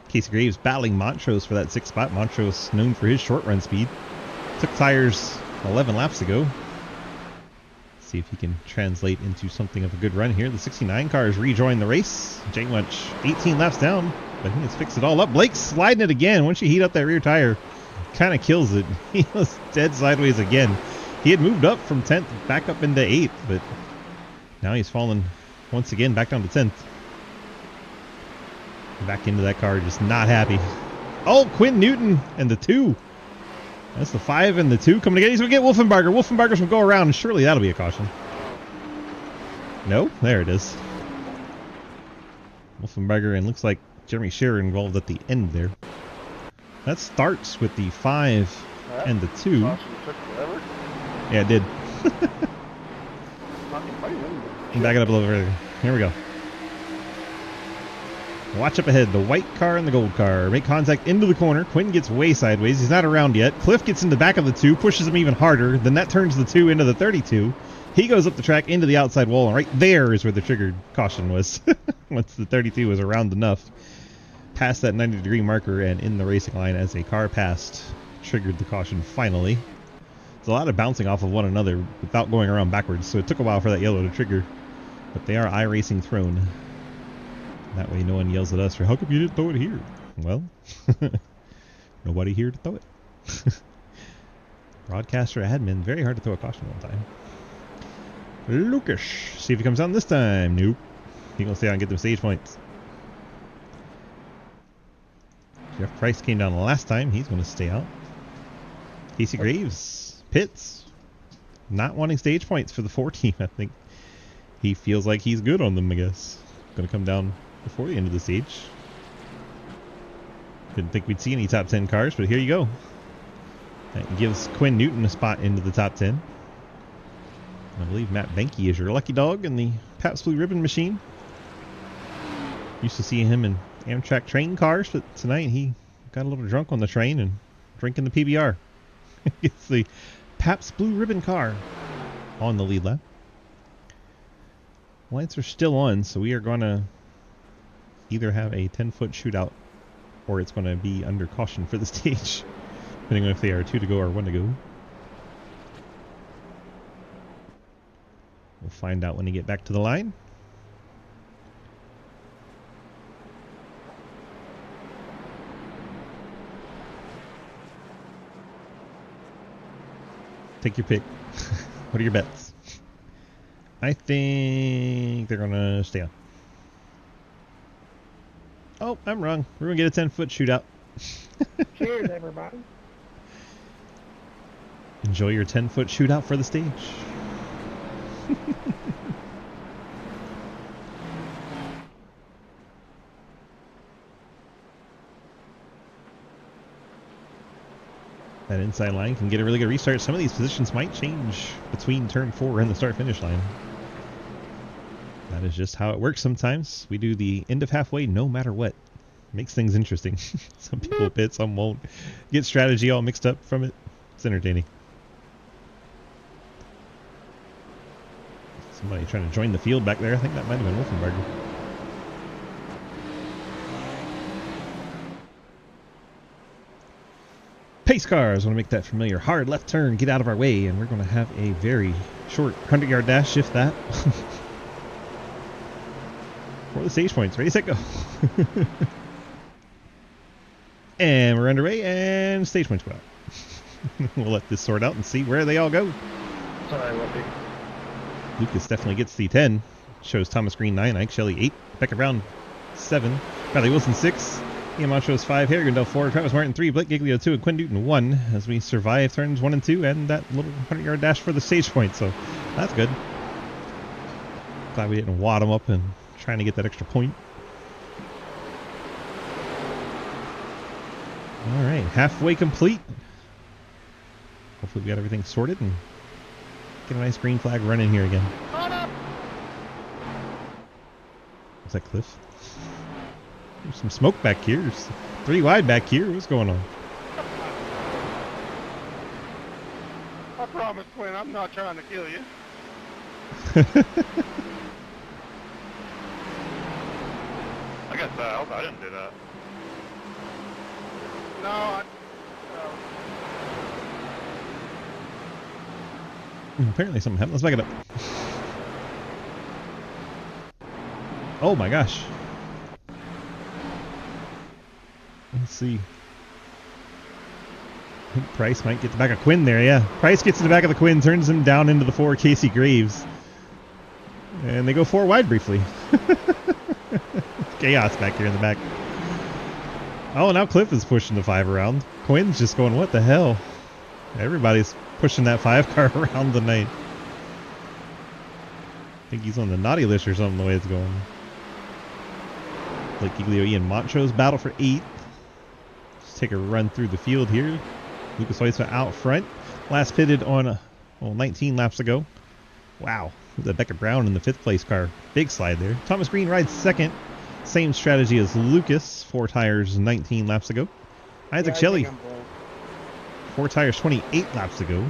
Casey Graves battling Montrose for that 6th spot. Montrose known for his short run speed. Took tires 11 laps ago. See if he can translate into something of a good run here. The 69 cars rejoin the race. Jay Munch 18 laps down. but he has fixed it all up. Blake's sliding it again. Once you heat up that rear tire, kind of kills it. He was dead sideways again. He had moved up from 10th back up into 8th, but now he's fallen once again back down to 10th. Back into that car, just not happy. Oh, Quinn Newton and the 2. That's the 5 and the 2 coming together. He's going to get Wolfenbarger. Wolfenbarger's going to go around, and surely that'll be a caution. No? There it is. Wolfenbarger, and looks like Jeremy Scherer involved at the end there. That starts with the 5 and the 2. Caution took forever. Yeah, it did. Back it up a little further. Here we go. Watch up ahead. The white car and the gold car make contact into the corner. Quinn gets way sideways. He's not around yet. Cliff gets in the back of the 2, pushes him even harder. Then that turns the 2 into the 32. He goes up the track into the outside wall, and right there is where the triggered caution was. Once the 32 was around enough, past that 90-degree marker and in the racing line as a car passed, triggered the caution finally. There's a lot of bouncing off of one another without going around backwards, so it took a while for that yellow to trigger. But they are iRacing thrown. That way no one yells at us for, how come you didn't throw it here? Well, nobody here to throw it. Broadcaster admin, very hard to throw a caution one time. Lucas, see if he comes on this time. Nope. He's going to stay out and get them stage points. Jeff Price came down the last time. He's going to stay out. Casey Graves, pits. Not wanting stage points for the 4 team, I think. He feels like he's good on them, I guess. Going to come down before the end of the stage. Didn't think we'd see any top 10 cars, but here you go. That gives Quinn Newton a spot into the top 10. I believe Matt Benke is your lucky dog in the Pabst Blue Ribbon machine. Used to see him in Amtrak train cars, but tonight he got a little drunk on the train and drinking the PBR. It's the Pabst Blue Ribbon car on the lead lap. Lights are still on, so we are going to either have a 10-foot shootout or it's going to be under caution for the stage, depending on if they are 2 to go or 1 to go. We'll find out when they get back to the line. Take your pick. What are your bets? I think they're going to stay on. Oh, I'm wrong. We're going to get a 10-foot shootout. Cheers, everybody. Enjoy your 10-foot shootout for the stage. That inside line can get a really good restart. Some of these positions might change between turn 4 and the start-finish line. That is just how it works sometimes. We do the end of halfway no matter what. Makes things interesting. Some people pit, some won't. Get strategy all mixed up from it. It's entertaining. Somebody trying to join the field back there. I think that might have been Wolfenbarger. Pace cars want to make that familiar hard left turn, get out of our way, and we're going to have a very short 100-yard dash. Shift that. For the stage points. Ready, set, go. And we're underway, and stage points go out. We'll let this sort out and see where they all go. Sorry, Lumpy. Lucas definitely gets the 10. Shows Thomas Green 9, Ike Shelley 8, Becca Brown 7, Bradley Wilson 6, Ian Montrose 5, Harry Gundel 4, Travis Martin 3, Blake Giglio 2, and Quinn Newton 1 as we survive turns 1 and 2 and that little 100-yard dash for the stage point. So that's good. Glad we didn't wad them up and trying to get that extra point. All right, halfway complete. Hopefully we got everything sorted and get a nice green flag running here again. Is that Cliff? There's some smoke back here. There's 3 wide back here. What's going on? I promise, Quinn, I'm not trying to kill you. I got that. I didn't do that. No, Apparently something happened. Let's back it up. Oh my gosh. see. I think Price might get the back of Quinn there, yeah. Price gets to the back of the Quinn, turns him down into the 4, Casey Graves. And they go 4 wide briefly. Chaos back here in the back. Oh, now Cliff is pushing the 5 around. Quinn's just going, what the hell? Everybody's pushing that 5 car around the night. I think he's on the naughty list or something the way it's going. Blake Giglio, Ian Montrose battle for 8. Just take a run through the field here. Lucas Oisma out front. Last pitted on 19 laps ago. Wow. The Beckett Brown in the 5th place car. Big slide there. Thomas Green rides 2nd. Same strategy as Lucas. 4 tires 19 laps ago. Isaac Shelley. 4 tires 28 laps ago.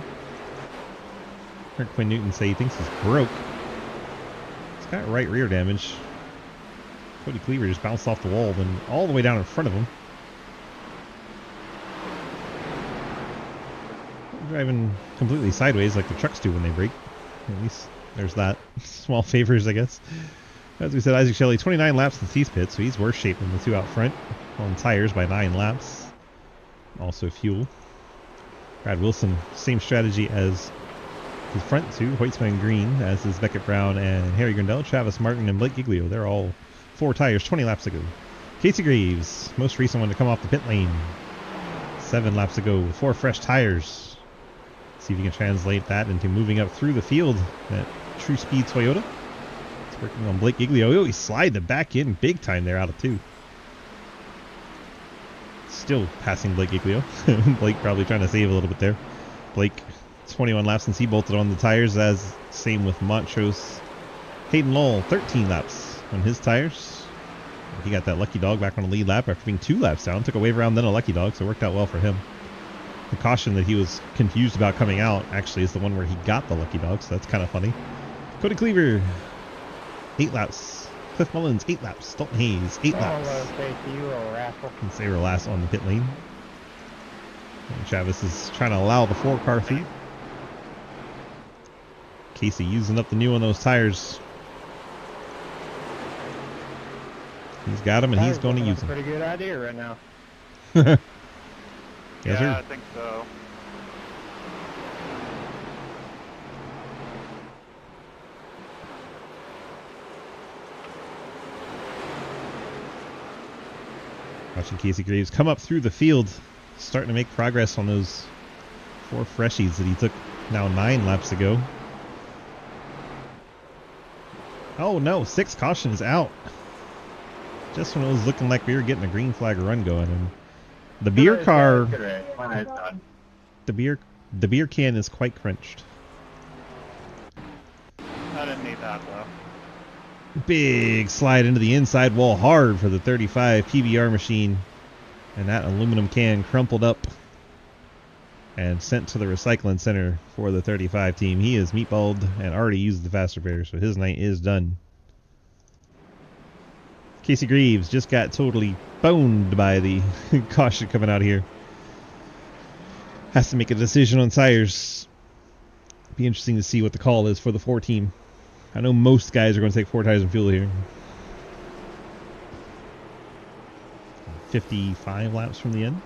Heard Quinn Newton say he thinks he's broke. He's got right rear damage. Cody Cleaver just bounced off the wall, then all the way down in front of him. Driving completely sideways like the trucks do when they brake. At least there's that. Small favors, I guess. As we said, Isaac Shelley, 29 laps since he's pit, so he's worse shape than the 2 out front. On tires by 9 laps. Also fuel. Brad Wilson, same strategy as the front 2, Hoytsman and Green, as is Beckett Brown and Harry Grindell, Travis Martin, and Blake Giglio. They're all 4 tires 20 laps ago. Casey Graves, most recent one to come off the pit lane. 7 laps ago with 4 fresh tires. See if you can translate that into moving up through the field at True Speed Toyota. It's working on Blake Giglio. Oh, he slid the back in big time there out of 2. Still passing Blake Giglio. Blake probably trying to save a little bit there. Blake, 21 laps since he bolted on the tires, as same with Montrose. Hayden Lowell, 13 laps on his tires. He got that lucky dog back on the lead lap after being 2 laps down. Took a wave around, then a lucky dog, so it worked out well for him. The caution that he was confused about coming out actually is the one where he got the lucky dog, so that's kind of funny. Cody Cleaver, 8 laps. Cliff Mullins, 8 laps. Dalton Hayes, 8 laps. And they were last on the pit lane. And Travis is trying to allow the 4 car through. Casey using up the new on those tires. He's got him and he's going to use them. Pretty good idea right now. Yes, yeah, sir. I think so. Watching Casey Graves come up through the field, starting to make progress on those 4 freshies that he took now 9 laps ago. Oh no, 6 caution is out. Just when it was looking like we were getting a green flag run going, and the beer car, the beer can is quite crunched. I didn't need that though. Big slide into the inside wall hard for the 35 PBR machine, and that aluminum can crumpled up and sent to the recycling center for the 35 team. He is meatballed and already used the fast repair, so his night is done. Casey Graves just got totally boned by the caution coming out here. Has to make a decision on tires. Be interesting to see what the call is for the 4 team. I know most guys are going to take 4 tires and fuel here. 55 laps from the end.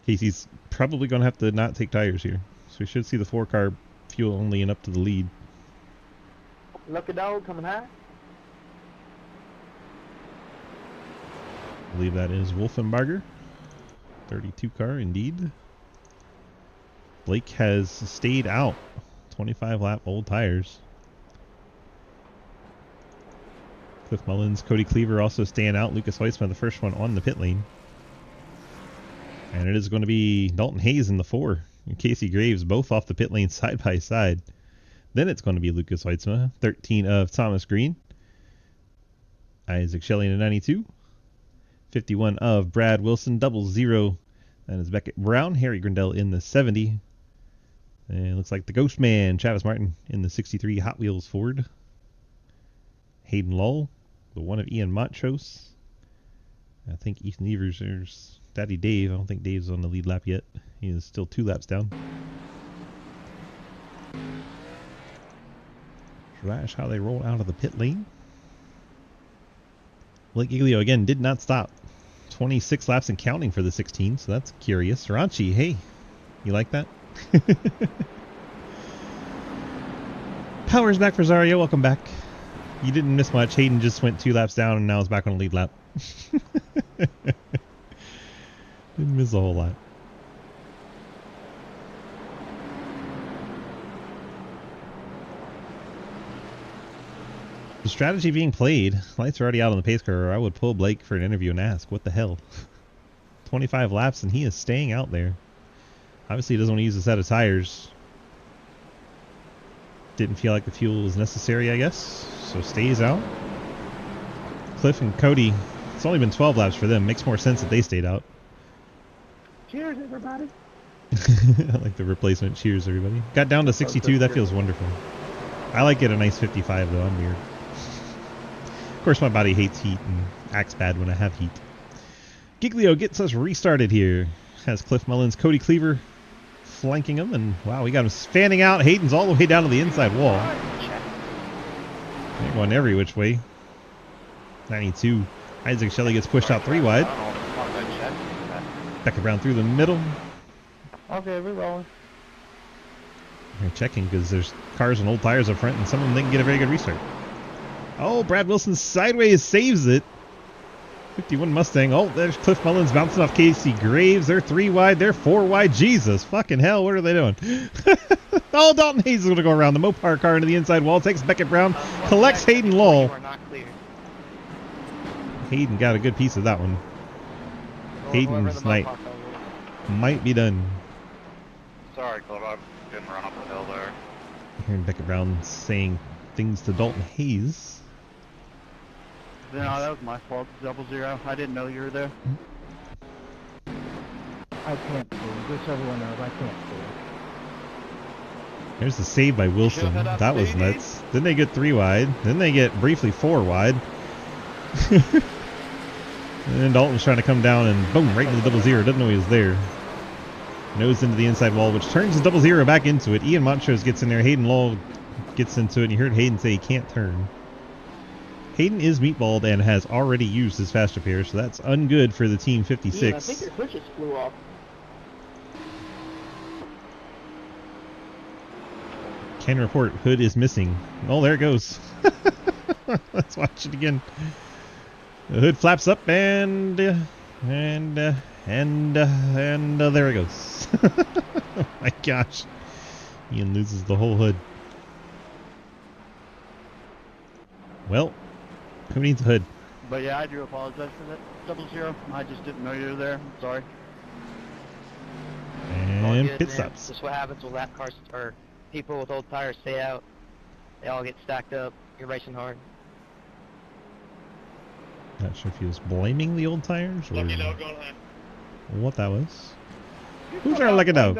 Casey's probably going to have to not take tires here. So we should see the 4 car fuel only and up to the lead. Lucky dog coming high. I believe that is Wolfenbarger. 32 car indeed. Blake has stayed out. 25 lap old tires. Cliff Mullins, Cody Cleaver also staying out. Lucas Hoytsman, the first one on the pit lane. And it is going to be Dalton Hayes in the 4 and Casey Graves both off the pit lane side by side. Then it's going to be Lucas Hoytsma, 13 of Thomas Green. Isaac Shelley in a 92. 51 of Brad Wilson, 00. That is Beckett Brown. Harry Grindell in the 70. And it looks like the Ghost Man, Travis Martin in the 63 Hot Wheels Ford. Hayden Lowell, the 1 of Ian Montrose. I think Ethan Evers is Daddy Dave. I don't think Dave's on the lead lap yet. He is still 2 laps down. Flash how they roll out of the pit lane. Blake Giglio again did not stop. 26 laps and counting for the 16, so that's curious. Ranchi, hey, you like that? Powers back for Zario, welcome back. You didn't miss much. Hayden just went 2 laps down and now is back on a lead lap. Didn't miss a whole lot. The strategy being played. Lights are already out on the pace car. I would pull Blake for an interview and ask, what the hell? 25 laps and he is staying out there. Obviously he doesn't want to use a set of tires. Didn't feel like the fuel was necessary, I guess. So stays out. Cliff and Cody, it's only been 12 laps for them. Makes more sense that they stayed out. Cheers, everybody. I like the replacement. Cheers, everybody. Got down to 62. That feels wonderful. I like it a nice 55, though. I'm weird. Of course, my body hates heat and acts bad when I have heat. Giglio gets us restarted here. Has Cliff Mullins, Cody Cleaver flanking him, and wow, we got him fanning out. Hayden's all the way down to the inside wall. They're going every which way. 92. Isaac Shelley gets pushed out 3 wide. Becker Brown through the middle. Okay, we're rolling. They're checking because there's cars and old tires up front, and some of them didn't get a very good restart. Oh, Brad Wilson sideways saves it. 51 Mustang. Oh, there's Cliff Mullins bouncing off Casey Graves. They're 3 wide. They're 4 wide. Jesus fucking hell. What are they doing? Oh, Dalton Hayes is going to go around the Mopar car into the inside wall. Takes Beckett Brown. Collects Hayden Lowell. Hayden got a good piece of that one. Hayden's night might be done. Sorry, Cliff, I didn't run up the hill there. Hearing Beckett Brown saying things to Dalton Hayes. No, that was my fault. 00. I didn't know you were there. I can't see. Just so everyone knows, I can't see. There's the save by Wilson. That was nuts. Then they get 3 wide. Then they get briefly 4 wide. And then Dalton's trying to come down and boom, right into the 00. Doesn't know he was there. Nose into the inside wall, which turns the 00 back into it. Ian Montrose gets in there. Hayden Lowell gets into it. And you heard Hayden say he can't turn. Hayden is meatballed and has already used his fast repair, so that's ungood for the Team 56. Yeah, I think your switches flew off. Can report hood is missing. Oh, there it goes. Let's watch it again. The hood flaps up and there it goes. Oh my gosh. Ian loses the whole hood. Well, who needs a hood? But yeah, I do apologize for that. 00. I just didn't know you were there. I'm sorry. And Good, pit man. stops. That's what happens when lap cars or people with old tires stay out. They all get stacked up. You're racing hard. Not sure if he was blaming the old tires or what that was. Who's our lucky dog?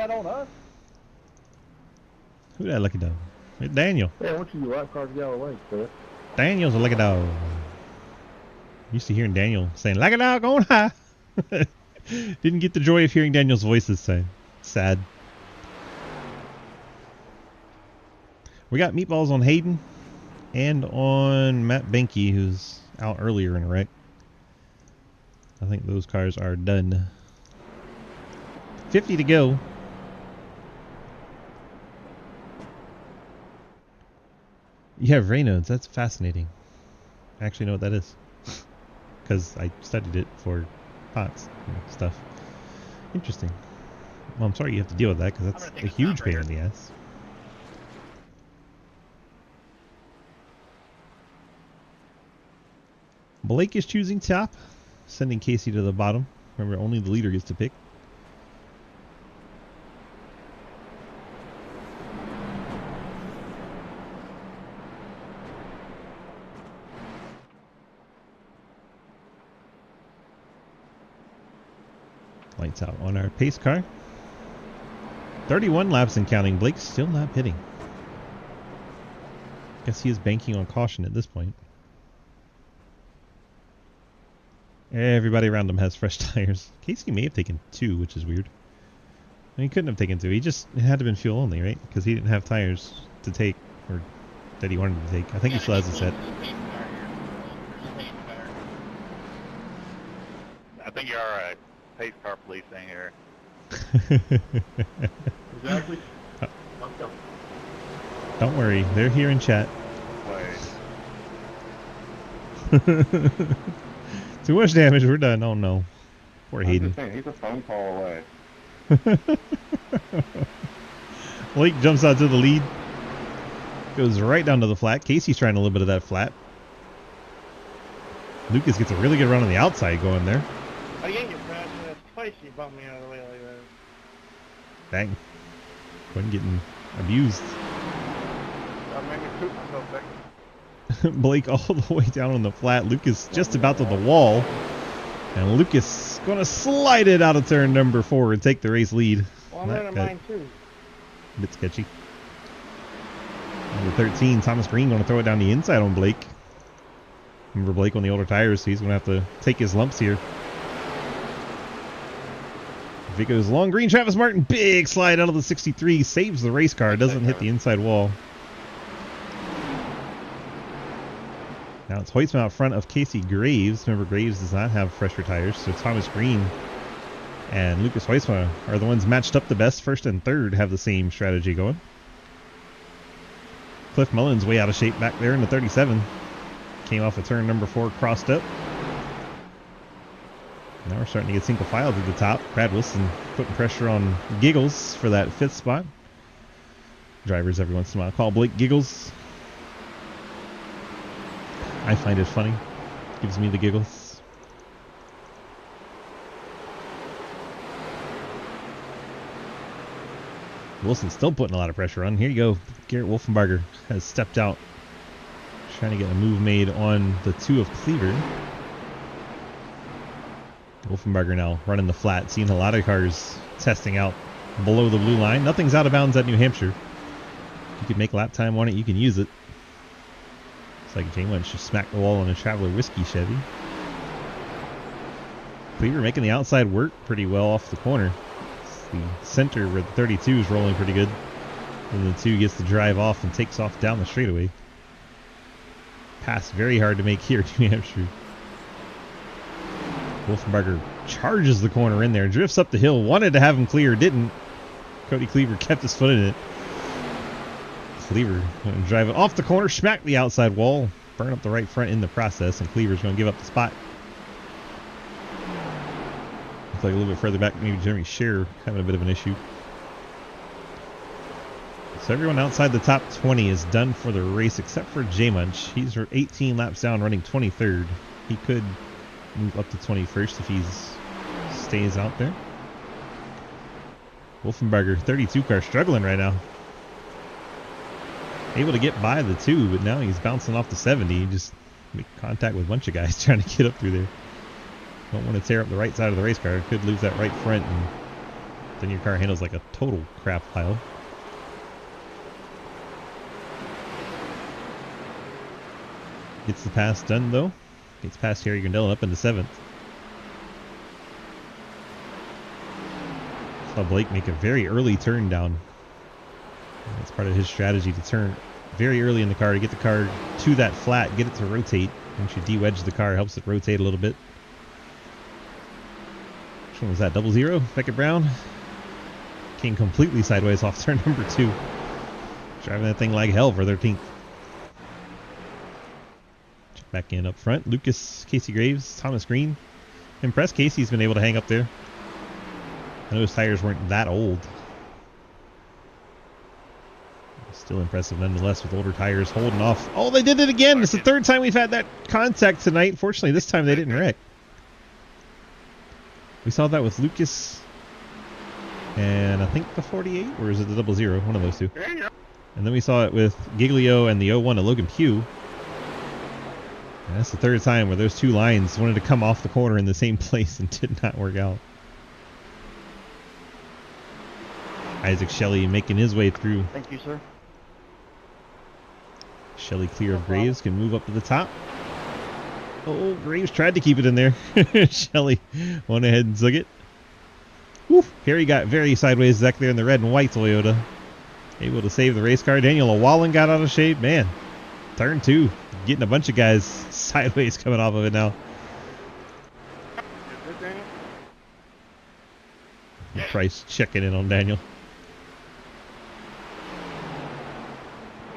Who's that lucky dog? It's Daniel. Hey, what you lap cars go away, sir? Daniel's a lucky dog. Used to hearing Daniel saying lucky dog going high. Didn't get the joy of hearing Daniel's voice this time. Sad. We got meatballs on Hayden and on Matt Benke, who's out earlier in a wreck. I think those cars are done. 50 to go. You have Raynodes. That's fascinating. I actually know what that is. Because I studied it for pots and stuff. Interesting. Well, I'm sorry you have to deal with that because that's a huge pain in the ass. Blake is choosing top, sending Casey to the bottom. Remember, only the leader gets to pick. Lights out on our pace car. 31 laps and counting. Blake's still not pitting. Guess he is banking on caution at this point. Everybody around him has fresh tires. Casey may have taken 2, which is weird. I mean, he couldn't have taken 2. It had to have been fuel only, right? Because he didn't have tires to take, or that he wanted to take. I think he still has a set. pace car policing here. Exactly. Let's go. Don't worry, they're here in chat. Wait. Too much damage, we're done. Oh no. Poor I'm Hayden. just saying, he's a phone call away. Blake jumps out to the lead. Goes right down to the flat. Casey's trying a little bit of that flat. Lucas gets a really good run on the outside going there. I can't get past that. Twice he bumped me out of the way like that. Dang. Quinn getting abused. I'm making me shoot myself back. Blake all the way down on the flat. Lucas just about to the wall. And Lucas going to slide it out of turn number 4 and take the race lead. Well, I'm running mine too. A bit sketchy. Number 13, Thomas Green going to throw it down the inside on Blake. Remember Blake on the older tires, so he's going to have to take his lumps here. If it goes long green, Travis Martin, big slide out of the 63, saves the race car, doesn't hit the inside wall. Now it's Hoytsman out front of Casey Graves. Remember, Graves does not have fresher tires, so Thomas Green and Lucas Hoytsma are the ones matched up the best. First and third have the same strategy going. Cliff Mullins way out of shape back there in the 37. Came off of turn number 4, crossed up. Now we're starting to get single file to the top. Brad Wilson putting pressure on Giggles for that 5th spot. Drivers every once in a while call Blake Giggles. I find it funny. Gives me the giggles. Wilson's still putting a lot of pressure on. Here you go. Garrett Wolfenbarger has stepped out. Trying to get a move made on the 2 of Cleaver. Wolfenbarger now running the flat. Seeing a lot of cars testing out below the blue line. Nothing's out of bounds at New Hampshire. If you can make lap time on it, you can use it. Looks like Jay Lynch just smacked the wall on a Traveler Whiskey Chevy. Cleaver making the outside work pretty well off the corner. It's the center where the 32 is rolling pretty good. And the 2 gets to drive off and takes off down the straightaway. Pass very hard to make here at New Hampshire. Wolfenbarger charges the corner in there, drifts up the hill, wanted to have him clear, didn't. Cody Cleaver kept his foot in it. Cleaver going to drive it off the corner, smack the outside wall, burn up the right front in the process, and Cleaver's going to give up the spot. Looks like a little bit further back, maybe Jeremy Scherer having a bit of an issue. So everyone outside the top 20 is done for the race except for J Munch. He's 18 laps down, running 23rd. He could move up to 21st if he stays out there. Wolfenbarger, 32 car, struggling right now. Able to get by the 2, but now he's bouncing off the 70. He just make contact with a bunch of guys trying to get up through there. Don't want to tear up the right side of the race car. Could lose that right front, and then your car handles like a total crap pile. Gets the pass done though. Gets past Harry Grandell up into 7th. Saw Blake make a very early turn down. That's part of his strategy, to turn very early in the car to get the car to that flat, get it to rotate. Once you de-wedge the car, helps it rotate a little bit. Which one was that? 00? Beckett Brown? Came completely sideways off turn number 2. Driving that thing like hell for 13th. Check back in up front. Lucas, Casey Graves, Thomas Green. Impressed Casey's been able to hang up there. I know his tires weren't that old. Still impressive nonetheless with older tires holding off. Oh, they did it again. It's the 3rd time we've had that contact tonight. Fortunately, this time they didn't wreck. We saw that with Lucas and I think the 48, or is it the 00? One of those 2. And then we saw it with Giglio and the 01 of Logan Pugh. And that's the 3rd time where those 2 lines wanted to come off the corner in the same place and did not work out. Isaac Shelley making his way through. Thank you, sir. Shelley clear of Graves, can move up to the top. Oh, Graves tried to keep it in there. Shelley went ahead and took it. Woo. Harry got very sideways back there in the red and white Toyota. Able to save the race car. Daniel O'Wallen got out of shape. Man, turn 2. Getting a bunch of guys sideways coming off of it now. Price checking in on Daniel.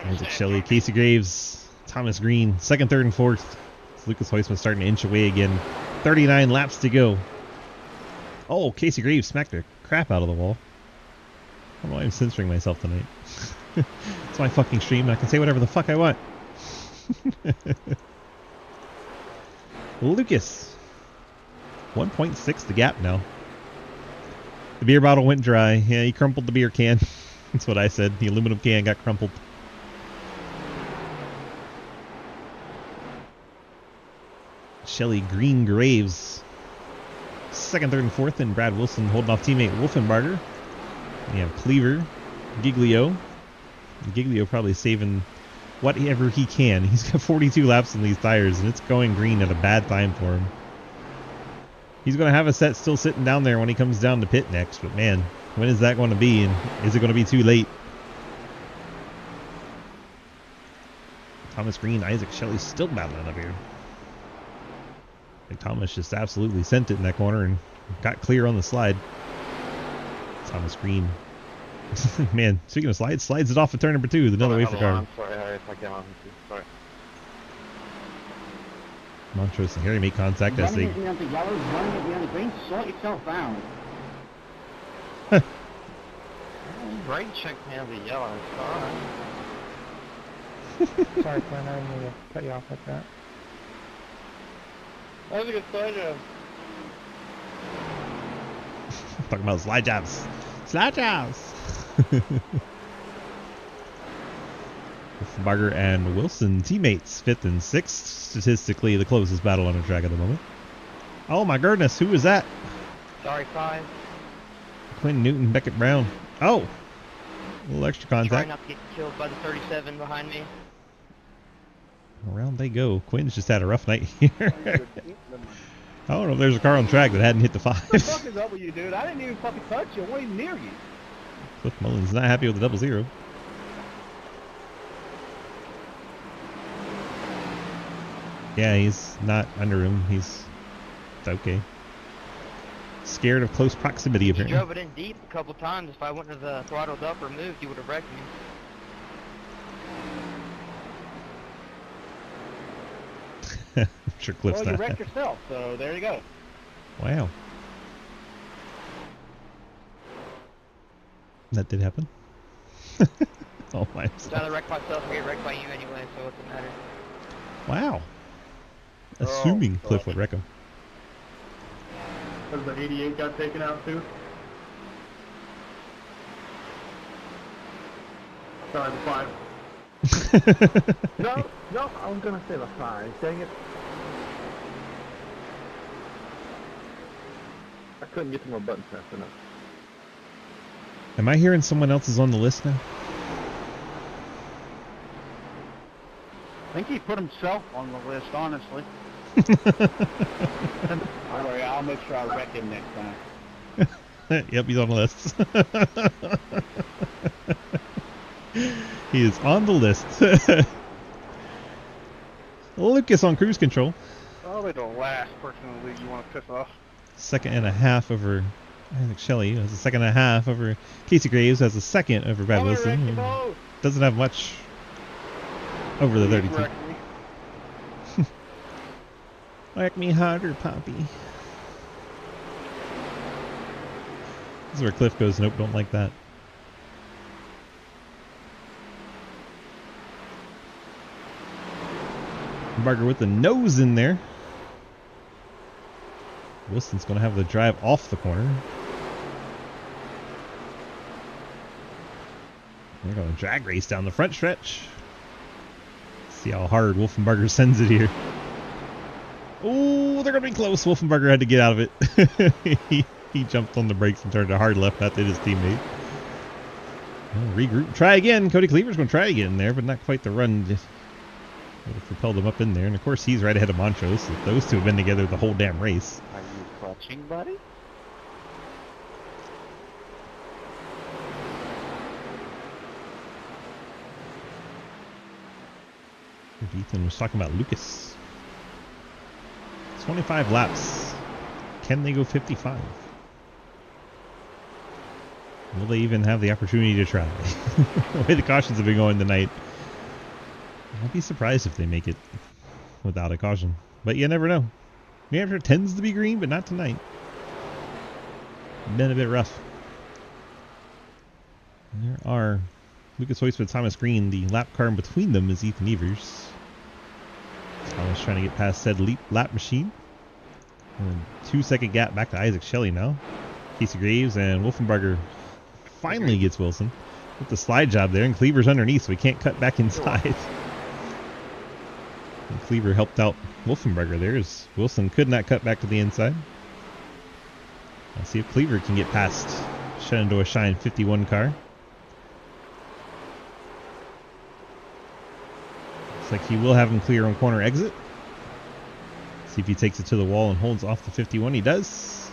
Isaac Shelley, Casey Graves, Thomas Green, second, third, and fourth. Lucas Heusman starting to inch away again. 39 laps to go. Oh, Casey Graves smacked the crap out of the wall. I don't know why I'm censoring myself tonight. It's my fucking stream. I can say whatever the fuck I want. Lucas. 1.6 the gap now. The beer bottle went dry. Yeah, he crumpled the beer can. That's what I said. The aluminum can got crumpled. Shelley Green Graves. Second, third, and fourth, and Brad Wilson holding off teammate Wolfenbarger. We have Cleaver, Giglio. Giglio probably saving whatever he can. He's got 42 laps on these tires, and it's going green at a bad time for him. He's going to have a set still sitting down there when he comes down to pit next, but man, when is that going to be, and is it going to be too late? Thomas Green, Isaac Shelley still battling up here. And Thomas just absolutely sent it in that corner and got clear on the slide. Thomas Green. Man, speaking of slides, slides it off of turn number 2 with another wave for car. I'm sorry, Harry, if I get on. Sorry. Montrose and Harry make contact as they... Running it on the yellows, running it on the green, sort yourself out. Brake checked me on the yellow. Sorry, Clint, I didn't mean to cut you off like that. That was a good slide job. Talking about slide jobs. Slide jobs! Barger and Wilson, teammates, 5th and 6th. Statistically, the closest battle on the track at the moment. Oh my goodness, who is that? Sorry, 5. Quinn Newton, Beckett Brown. Oh! A little extra Try contact. not to get killed by the 37 behind me. Around they go. Quinn's just had a rough night here. I don't know if there's a car on track that hadn't hit the 5. What the fuck is up with you, dude? I didn't even fucking touch you. I wasn't even near you. Cliff Mullins not happy with the 0-0. Yeah, he's not under him. It's okay. Scared of close proximity, You apparently. drove it in deep a couple times. If I wouldn't have throttled up or moved, you would have wrecked me. I'm sure Cliff's Well, you not wrecked happy. yourself, so there you go. Wow. That did happen. Oh my. I'd rather wreck myself or get wrecked by you anyway, so what's the matter? Wow. Assuming Cliff would wreck him. Because the 88 got taken out too. Sorry, the 5. No, I was gonna say the 5. Dang it. I couldn't get to my button fast enough. Am I hearing someone else is on the list now? I think he put himself on the list, honestly. Don't worry, I'll make sure I wreck him next time. Yep, he's on the list. He is on the list. Lucas on cruise control. Probably the last person in the league you want to piss off. 2.5 over Isaac Shelley. Has a 2.5 over Casey Graves. Has a 2nd over Brad Wilson. Doesn't have much over the 32. Wreck me. Whack me harder, Poppy. This is where Cliff goes, nope, don't like that. Barger with the nose in there. Wilson's going to have the drive off the corner. They're going to drag race down the front stretch. See how hard Wolfenbarger sends it here. Oh, they're going to be close. Wolfenbarger had to get out of it. he jumped on the brakes and turned a hard left, not to hit his teammate. Well, regroup. Try again. Cody Cleaver's going to try again there, but not quite the run. Just would have propelled him up in there. And, of course, he's right ahead of Montrose. So those two have been together the whole damn race. Are you clutching, buddy? Ethan was talking about Lucas. 25 laps. Can they go 55? Will they even have the opportunity to try? The way the cautions have been going tonight, I'll be surprised if they make it without a caution. But you never know. New Hampshire tends to be green, but not tonight. Been a bit rough. And there are Lucas Hoyts with Thomas Green. The lap car in between them is Ethan Evers. Thomas trying to get past said lap machine. And 2-second gap back to Isaac Shelley now. Casey Graves and Wolfenbarger finally gets Wilson with the slide job there, and Cleaver's underneath, so he can't cut back inside. And Cleaver helped out Wolfenbarger there as Wilson could not cut back to the inside. Let's see if Cleaver can get past Shenandoah Shine 51 car. Looks like he will have him clear on corner exit. See if he takes it to the wall and holds off the 51. He does.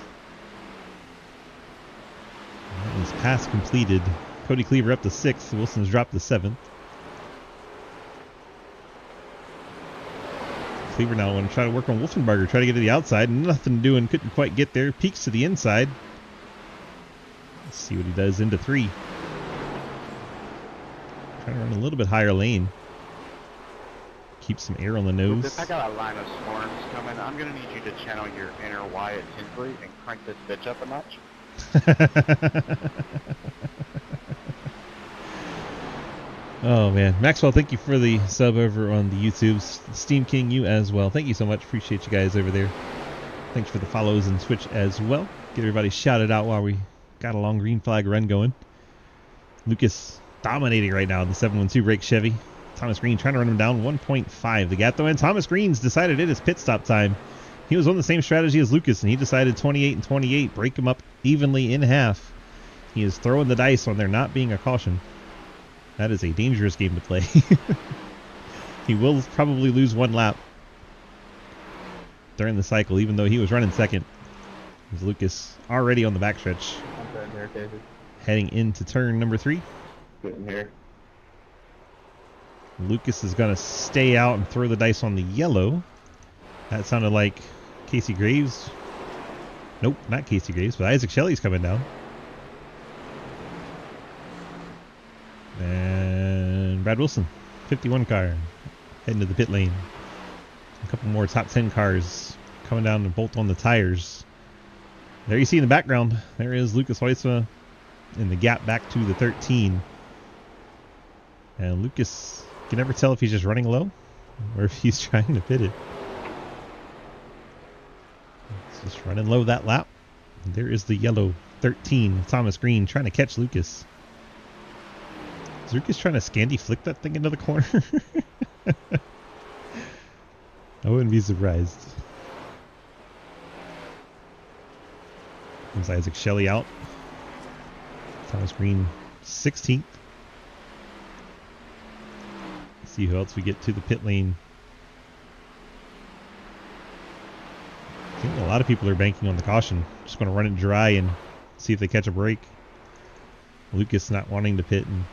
That was pass completed. Cody Cleaver up to 6th. Wilson's dropped to 7th. Cleaver now want to try to work on Wolfenbarger. Try to get to the outside. Nothing doing. Couldn't quite get there. Peeks to the inside. Let's see what he does into 3. Trying to run a little bit higher lane. Keep some air on the nose. If I got a line of swarms coming, I'm going to need you to channel your inner Wyatt Tinsley and crank this bitch up a notch. Oh man, Maxwell, thank you for the sub over on the YouTube. Steam King, you as well. Thank you so much. Appreciate you guys over there. Thanks for the follows and Twitch as well. Get everybody shouted out while we got a long green flag run going. Lucas dominating right now in the 712 brake Chevy. Thomas Green trying to run him down 1.5. The gap though, and Thomas Green's decided it is pit stop time. He was on the same strategy as Lucas, and he decided 28 and 28, break him up evenly in half. He is throwing the dice on there not being a caution. That is a dangerous game to play. He will probably lose 1 lap during the cycle, even though he was running second. There's Lucas already on the backstretch. I'm good here, David. Heading into turn number 3. Good in here. Lucas is going to stay out and throw the dice on the yellow. That sounded like Casey Graves. Nope, not Casey Graves, but Isaac Shelley's coming down. And Brad Wilson, 51 car, heading to the pit lane. A couple more top 10 cars coming down to bolt on the tires. There you see in the background, there is Lucas Hoytsma in the gap back to the 13. And Lucas can never tell if he's just running low or if he's trying to pit it. He's just running low that lap. And there is the yellow 13, Thomas Green, trying to catch Lucas. Is Lucas trying to Scandi flick that thing into the corner? I wouldn't be surprised. There's Isaac Shelley out. Thomas Green 16th. See who else we get to the pit lane. I think a lot of people are banking on the caution. Just going to run it dry and see if they catch a break. Lucas not wanting to pit in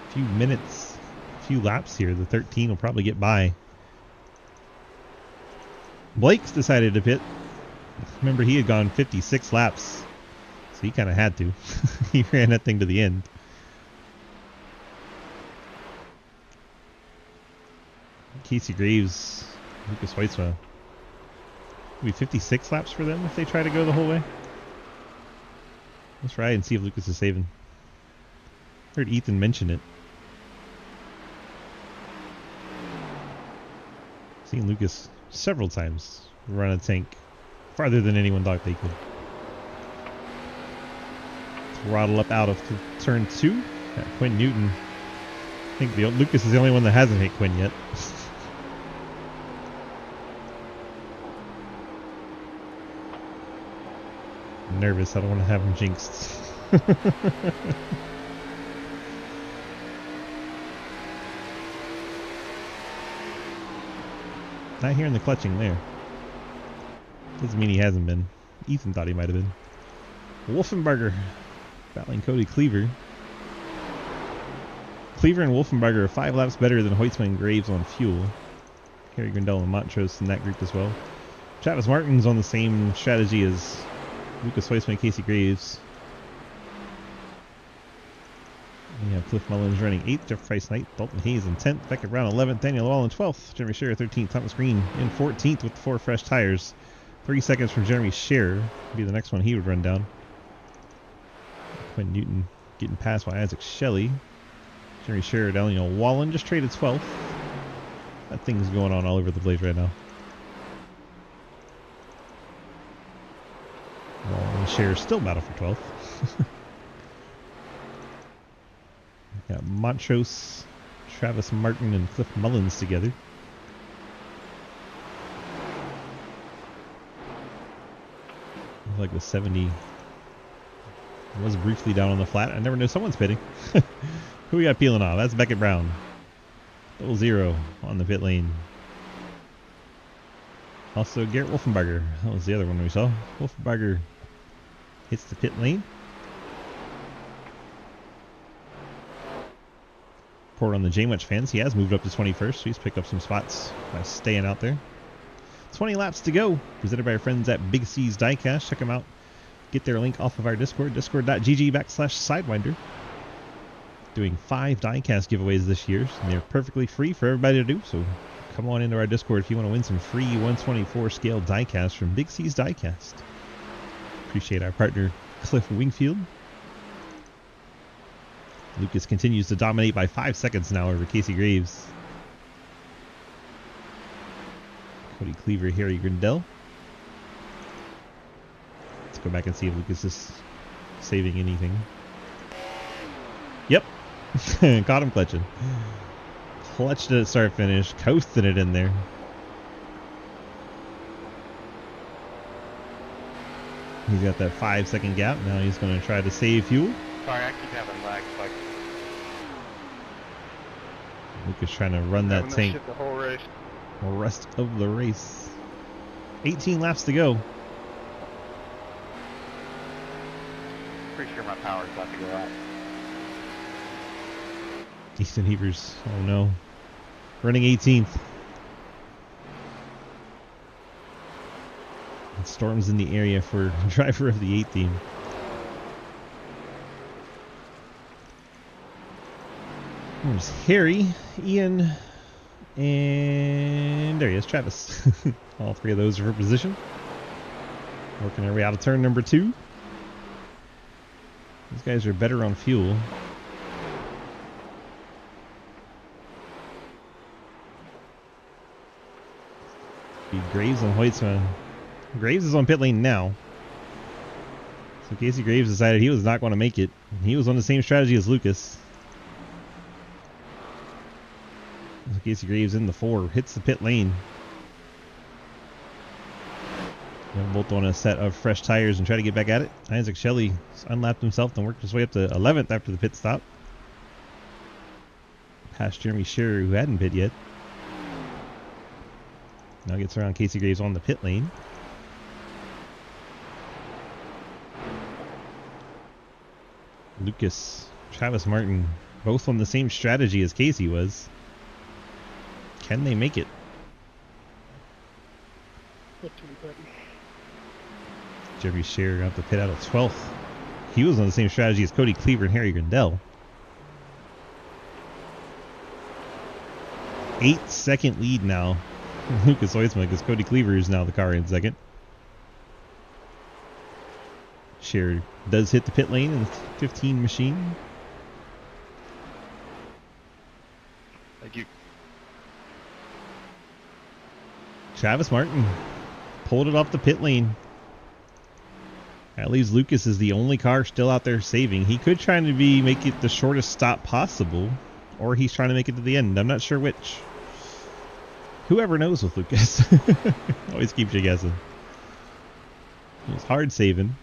a few minutes, a few laps here. The 13 will probably get by. Blake's decided to pit. Remember, he had gone 56 laps, so he kind of had to. He ran that thing to the end. Casey Graves, Lucas Hoytsma. Maybe 56 laps for them if they try to go the whole way. Let's try and see if Lucas is saving. Heard Ethan mention it. Seen Lucas several times run a tank farther than anyone thought they could. Throttle up out of turn 2. Got Quinn Newton. I think Lucas is the only one that hasn't hit Quinn yet. I'm nervous. I don't want to have him jinxed. Not hearing the clutching there. Doesn't mean he hasn't been. Ethan thought he might have been. Wolfenbarger battling Cody Cleaver. Cleaver and Wolfenbarger are 5 laps better than Hoytsma and Graves on fuel. Harry Grindell and Montrose in that group as well. Travis Martin's on the same strategy as Lucas Hoytsma and Casey Graves. We have Cliff Mullins running 8th, Jeff Price 9th, Dalton Hayes in 10th, Beckett Brown 11th, Daniel Wall in 12th, Jeremy Scherer 13th, Thomas Green in 14th with 4 fresh tires. 3 seconds from Jeremy Scherer would be the next one he would run down. Quinn Newton getting passed by Isaac Shelley. Jeremy Scherer, Daniel Wallen just traded 12th. That thing's going on all over the place right now. Wallen and Scherer still battle for 12th. Got Montrose, Travis Martin, and Cliff Mullins together. Looks like the 70 was briefly down on the flat. I never know someone's pitting. Who we got peeling off? That's Beckett Brown. 0 on the pit lane. Also Garrett Wolfenbarger. That was the other one we saw. Wolfenbarger hits the pit lane. Report on the J-Much fans. He has moved up to 21st, so he's picked up some spots by staying out there. 20 laps to go. Presented by our friends at Big C's Diecast. Check them out. Get their link off of our Discord, discord.gg/Sidewinder. Doing 5 diecast giveaways this year, and they're perfectly free for everybody to do, so come on into our Discord if you want to win some free 124 scale diecast from Big C's Diecast. Appreciate our partner Cliff Wingfield. Lucas continues to dominate by 5 seconds now over Casey Graves. Cody Cleaver, Harry Grindell. Let's go back and see if Lucas is saving anything. Yep. Caught him clutching. Clutched it at start finish. Coasted it in there. He's got that 5 second gap. Now he's going to try to save fuel. Sorry, I keep having lag. Like Lucas trying to run that tank the whole race. the rest of the race. 18 laps to go. Pretty sure my power's about to go out. Easton Heavers, oh no. Running 18th. And Storm's in the area for driver of the 8 team. There's Harry, Ian, and there he is, Travis. All 3 of those are for position. Working our way out of turn number 2. These guys are better on fuel. Graves and Hoytsma. Graves is on pit lane now. So Casey Graves decided he was not going to make it. He was on the same strategy as Lucas. So Casey Graves in the 4, hits the pit lane. They're both on a set of fresh tires and try to get back at it. Isaac Shelley unlapped himself and worked his way up to 11th after the pit stop. Past Jeremy Scherer, who hadn't pit yet. Now gets around Casey Graves on the pit lane. Lucas, Travis Martin, both on the same strategy as Casey was. Can they make it? Jeremy Scherer got the pit out of 12th. He was on the same strategy as Cody Cleaver and Harry Grindell. 8-second lead now. Lucas Hoytsma, because Cody Cleaver is now the car in second. Scherer does hit the pit lane in the 15 machine. Thank you. Travis Martin pulled it off the pit lane. That leaves Lucas as the only car still out there saving. He could try to make it the shortest stop possible, or he's trying to make it to the end. I'm not sure which. Whoever knows with Lucas. Always keeps you guessing. It's hard saving.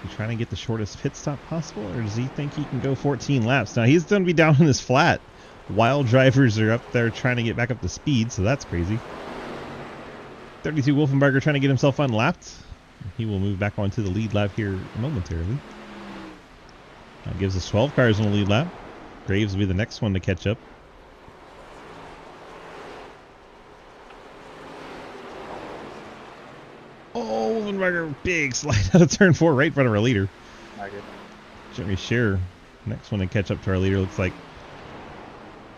He's trying to get the shortest pit stop possible, or does he think he can go 14 laps? Now he's going to be down in this flat while drivers are up there trying to get back up to speed, so that's crazy. 32 Wolfenbarger trying to get himself unlapped. He will move back onto the lead lap here momentarily. That gives us 12 cars on the lead lap. Graves will be the next one to catch up. Oh, Wolfenbarger, big slide out of turn 4 right in front of our leader. Jeremy Scherer, next one to catch up to our leader, looks like.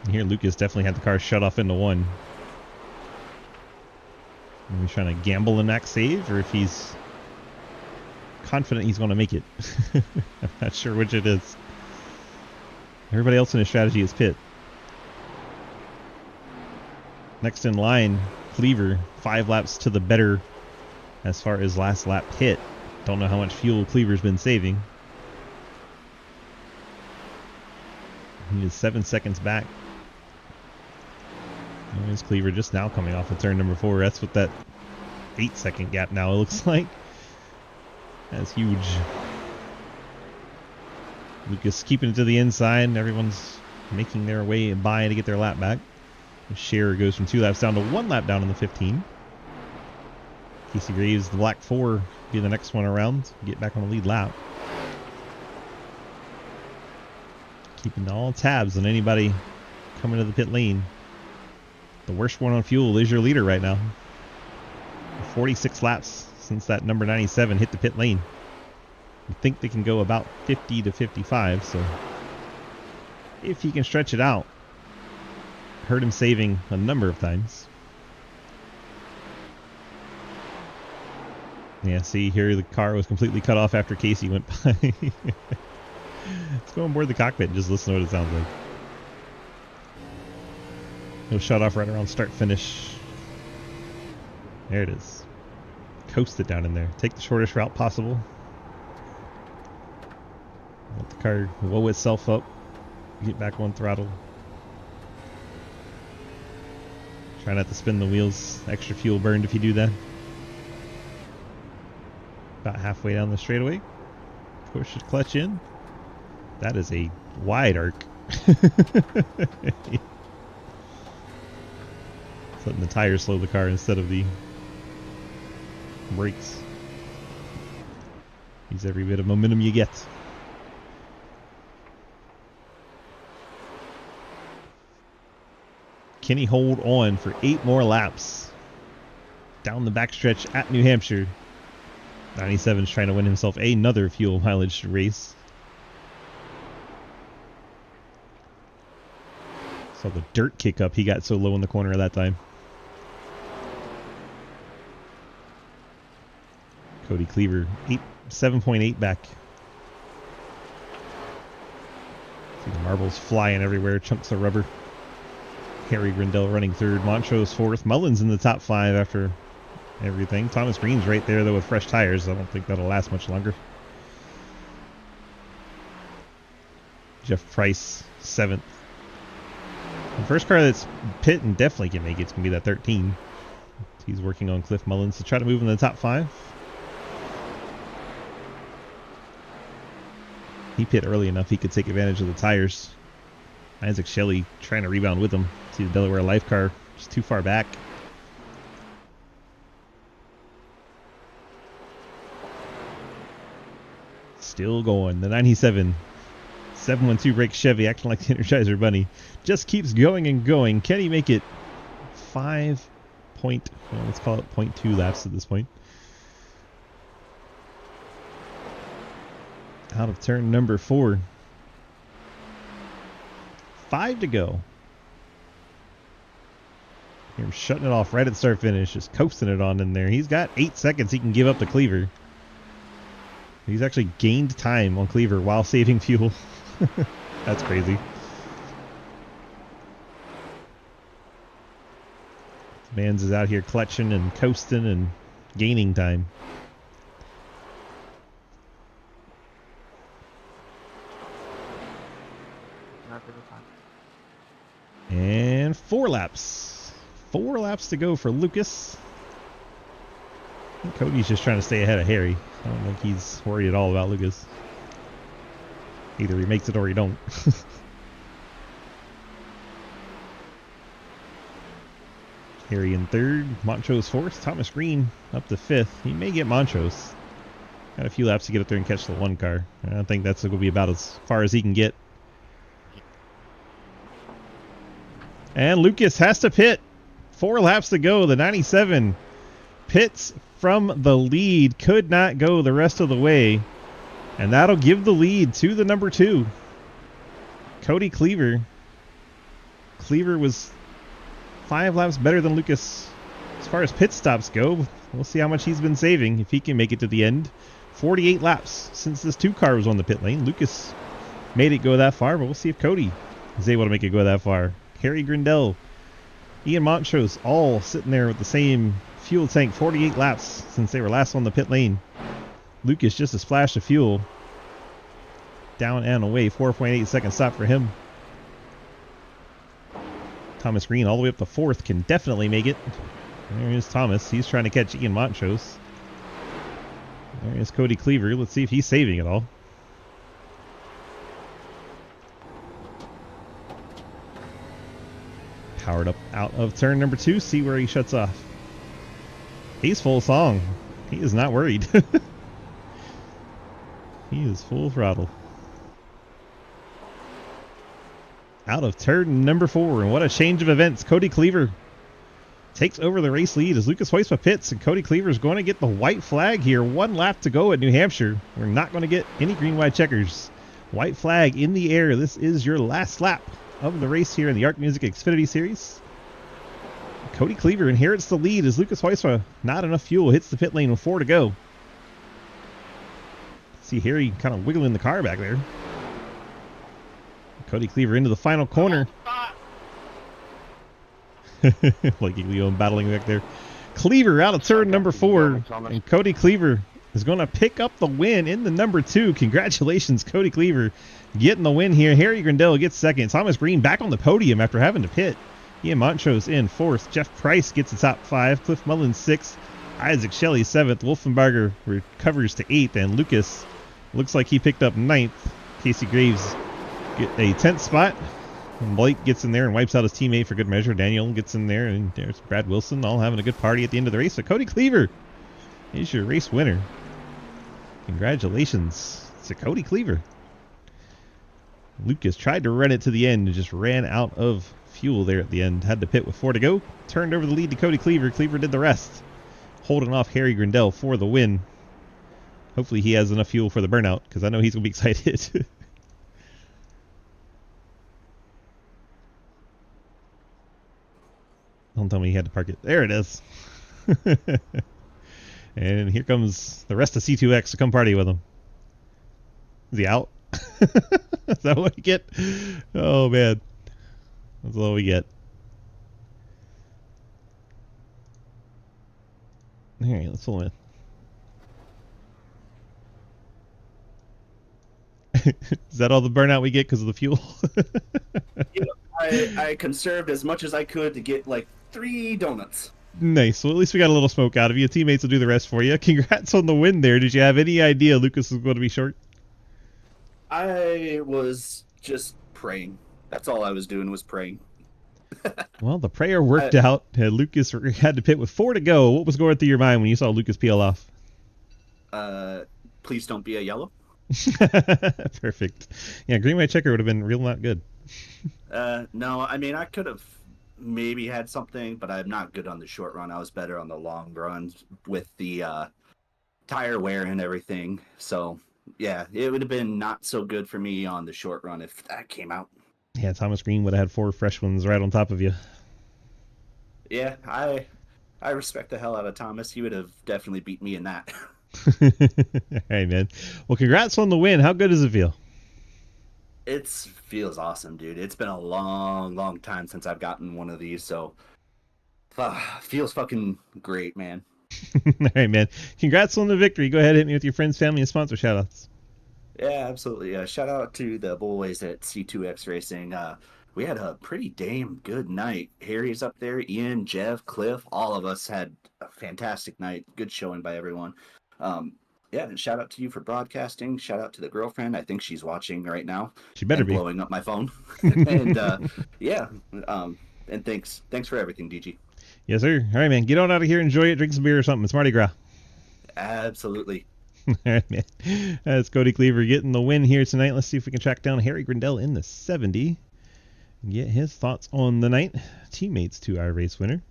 And here Lucas definitely had the car shut off into one. Are we trying to gamble in max save, or if he's confident he's going to make it? I'm not sure which it is. Everybody else in his strategy is pit. Next in line, Cleaver, 5 laps to the better as far as last lap pit. Don't know how much fuel Cleaver's been saving. He is 7 seconds back. There's Cleaver just now coming off of turn number 4. That's what that 8-second gap now it looks like. That's huge. Lucas keeping it to the inside. Everyone's making their way by to get their lap back. Scherer goes from 2 laps down to 1 lap down in the 15. Casey Graves, the black 4, be the next one around. Get back on the lead lap. Keeping all tabs on anybody coming to the pit lane. The worst one on fuel is your leader right now. 46 laps since that number 97 hit the pit lane. I think they can go about 50 to 55, so if he can stretch it out. Heard him saving a number of times. Yeah, see here the car was completely cut off after Casey went by. Let's go on board the cockpit and just listen to what it sounds like. He'll shut off right around start finish. There it is. Coast it down in there. Take the shortest route possible. Let the car woe itself up. Get back on throttle. Try not to spin the wheels. Extra fuel burned if you do that. About halfway down the straightaway. Push the clutch in. That is a wide arc. Letting the tires slow the car instead of the brakes. Use every bit of momentum you get. Can he hold on for 8 more laps down the backstretch at New Hampshire? 97's trying to win himself another fuel mileage race. Saw the dirt kick up. He got so low in the corner at that time. Cody Cleaver, 7.8 back. See the marbles flying everywhere, chunks of rubber. Harry Grindell running third, Montrose fourth, Mullins in the top 5 after everything. Thomas Green's right there though with fresh tires. I don't think that'll last much longer. Jeff Price 7th. The first car that's pit and definitely can make it's gonna be that 13. He's working on Cliff Mullins to try to move in the top 5. He pit early enough he could take advantage of the tires. Isaac Shelley trying to rebound with him. See the Delaware Life car just too far back. Still going. The 97 712 brake Chevy acting like the Energizer Bunny. Just keeps going and going. Can he make it 5 point, well, let's call it 0.2 laps at this point. Out of turn number 4. 5 to go. Here, shutting it off right at start finish, just coasting it on in there. He's got 8 seconds he can give up to Cleaver. He's actually gained time on Cleaver while saving fuel. That's crazy. Mans is out here clutching and coasting and gaining time. And 4 laps. 4 laps to go for Lucas. I think Cody's just trying to stay ahead of Harry. I don't think he's worried at all about Lucas. Either he makes it or he don't. Harry in 3rd. Montrose 4th. Thomas Green up to 5th. He may get Montrose. Got a few laps to get up there and catch the 1 car. I don't think that's going to be about as far as he can get. And Lucas has to pit. 4 laps to go. The 97 pits from the lead. Could not go the rest of the way. And that'll give the lead to the number 2, Cody Cleaver. Cleaver was 5 laps better than Lucas as far as pit stops go. We'll see how much he's been saving if he can make it to the end. 48 laps since this 2 car was on the pit lane. Lucas made it go that far, but we'll see if Cody is able to make it go that far. Harry Grindell, Ian Montrose, all sitting there with the same fuel tank. 48 laps since they were last on the pit lane. Lucas just a splash of fuel. Down and away. 4.8 second stop for him. Thomas Green all the way up to 4th can definitely make it. There is Thomas. He's trying to catch Ian Montrose. There is Cody Cleaver. Let's see if he's saving it all. Powered up out of turn number 2. See where he shuts off. He's full song. He is not worried. He is full throttle. Out of turn number 4. And what a change of events. Cody Cleaver takes over the race lead as Lucas Hoysma pits, and Cody Cleaver is going to get the white flag here. 1 lap to go at New Hampshire. We're not going to get any green-white checkers. White flag in the air. This is your last lap of the race here in the Arc Music Xfinity Series. Cody Cleaver inherits the lead as Lucas Hoysma, not enough fuel, hits the pit lane with 4 to go. See Harry kind of wiggling the car back there. Cody Cleaver into the final corner. Like Giglio battling back there. Cleaver out of turn number 4. And Cody Cleaver is going to pick up the win in the number 2. Congratulations, Cody Cleaver, getting the win here. Harry Grindell gets 2nd. Thomas Green back on the podium after having to pit. Ian Montrose in 4th. Jeff Price gets the top 5. Cliff Mullins 6th. Isaac Shelley 7th. Wolfenbarger recovers to 8th. And Lucas looks like he picked up 9th. Casey Graves get a 10th spot. And Blake gets in there and wipes out his teammate for good measure. Daniel gets in there, and there's Brad Wilson all having a good party at the end of the race. So Cody Cleaver is your race winner. Congratulations to Cody Cleaver. Lucas tried to run it to the end and just ran out of fuel there at the end. Had to pit with 4 to go. Turned over the lead to Cody Cleaver. Cleaver did the rest, holding off Harry Grindell for the win. Hopefully he has enough fuel for the burnout, because I know he's going to be excited. Don't tell me he had to park it. There it is. And here comes the rest of C2X to come party with him. Is he out? Is that what we get? Oh, man. That's all we get. All right, let's pull him in. Is that all the burnout we get because of the fuel? You know, I conserved as much as I could to get like 3 donuts. Nice. Well, at least we got a little smoke out of you. Teammates will do the rest for you. Congrats on the win there. Did you have any idea Lucas was going to be short? I was just praying. That's all I was doing, was praying. Well, the prayer worked out. Lucas had to pit with 4 to go. What was going through your mind when you saw Lucas peel off? Please don't be a yellow. Perfect. Yeah, green white checker would have been real not good. No, I mean, I could have maybe had something, but I'm not good on the short run. I was better on the long runs with the tire wear and everything. So, yeah, it would have been not so good for me on the short run if that came out. Yeah, Thomas Green would have had 4 fresh ones right on top of you. Yeah, I respect the hell out of Thomas. He would have definitely beat me in that. All right, man. Well, congrats on the win. How good does it feel? It feels awesome, dude. It's been a long time since I've gotten one of these, so feels fucking great, man. All right, man. Congrats on the victory. Go ahead and hit me with your friends, family, and sponsor shoutouts. Yeah, absolutely. Shout out to the boys at C2X Racing. We had a pretty damn good night. Harry's up there, Ian, Jeff, Cliff, all of us had a fantastic night. Good showing by everyone. Yeah, and shout out to you for broadcasting. Shout out to the girlfriend. I think she's watching right now. She better be blowing up my phone. And yeah, and thanks for everything, DG. Yes, sir. All right, man. Get on out of here. Enjoy it. Drink some beer or something. It's Mardi Gras. Absolutely. All right, man. That's Cody Cleaver getting the win here tonight. Let's see if we can track down Harry Grindell in the 70 and get his thoughts on the night. Teammates to our race winner.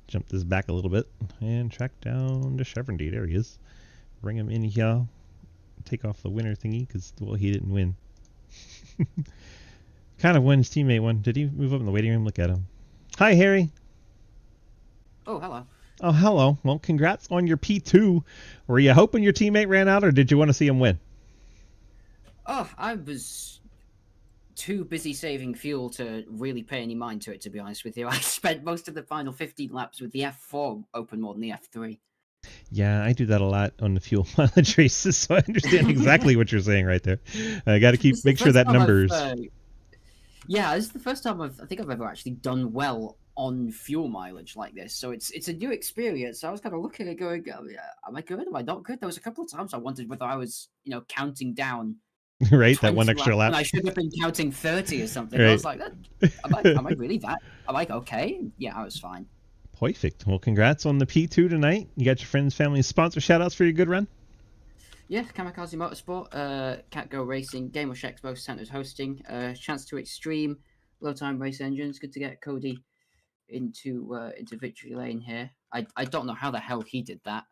Jump this back a little bit and track down to Chevron D. There he is. Bring him in here take off the winner thingy because, well, he didn't win. Kind of won, his teammate won. Did he move up in the waiting room? Look at him. Hi, Harry. Oh, hello. Oh, hello. Well, congrats on your P2. Were you hoping your teammate ran out, or did you want to see him win? Oh, I was too busy saving fuel to really pay any mind to it, to be honest with you. I spent most of the final 15 laps with the F4 open more than the F3. Yeah, I do that a lot on the fuel mileage races, so I understand exactly what you're saying right there. I got to make sure that number's... yeah, this is the first time I think I've ever actually done well on fuel mileage like this. So it's a new experience. I was kind of looking at it going, oh, yeah, am I good? Am I not good? There was a couple of times I wondered whether I was, counting down. Right, that one extra lap. And I should have been counting 30 or something. Right. I was like, am I really that? Am I okay? Yeah, I was fine. Perfect. Well, congrats on the P2 tonight. You got your friends, family, sponsor shout-outs for your good run? Yeah, Kamikaze Motorsport, Cat Go Racing, Game of Expo Centers hosting, Chance to Extreme, Low Time Race Engines. Good to get Cody into victory lane here. I don't know how the hell he did that.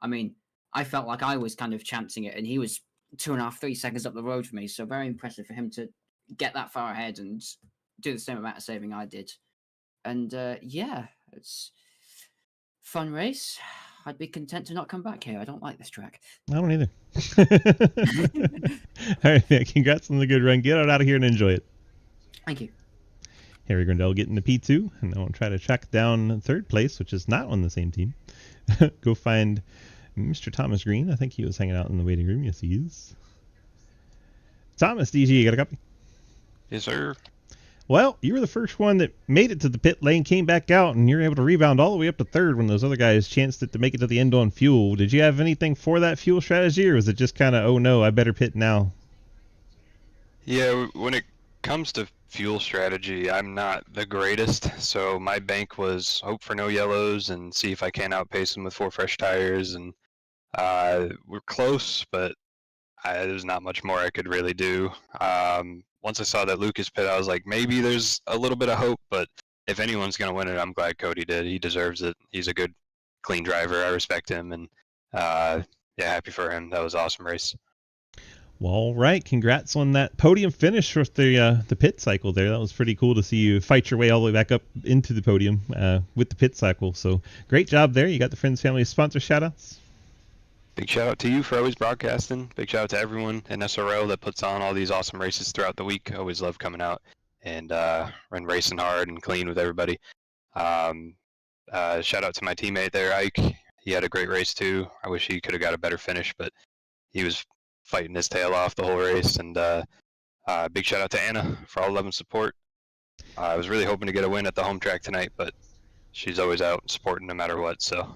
I mean, I felt like I was kind of chancing it, and he was 2.5, 3 seconds up the road for me. So very impressive for him to get that far ahead and do the same amount of saving I did. And yeah, it's fun race. I'd be content to not come back here. I don't like this track. I don't either. All right, man, congrats on the good run. Get out of here and enjoy it. Thank you. Harry Grindell getting the P2, and I'll try to track down third place, which is not on the same team. Go find Mr. Thomas Green. I think he was hanging out in the waiting room. Yes, he is. Thomas, DG, you got a copy? Yes, sir. Well, you were the first one that made it to the pit lane, came back out, and you're able to rebound all the way up to third when those other guys chanced it to make it to the end on fuel. Did you have anything for that fuel strategy, or was it just kind of, oh no, I better pit now? Yeah, when it comes to fuel strategy, I'm not the greatest, so my bank was hope for no yellows and see if I can outpace them with 4 fresh tires, and we're close, but there's not much more I could really do. Once I saw that Lucas pit, I was like, maybe there's a little bit of hope, but if anyone's going to win it, I'm glad Cody did. He deserves it. He's a good, clean driver. I respect him, and yeah, happy for him. That was an awesome race. Well, all right. Congrats on that podium finish with the pit cycle there. That was pretty cool to see you fight your way all the way back up into the podium with the pit cycle. So great job there. You got the friends, family, sponsor shout-outs. Big shout out to you for always broadcasting. Big shout out to everyone in SRL that puts on all these awesome races throughout the week. I always love coming out and racing hard and clean with everybody. Shout out to my teammate there, Ike. He had a great race too. I wish he could have got a better finish, but he was fighting his tail off the whole race. And big shout out to Anna for all the love and support. I was really hoping to get a win at the home track tonight, but she's always out supporting no matter what. So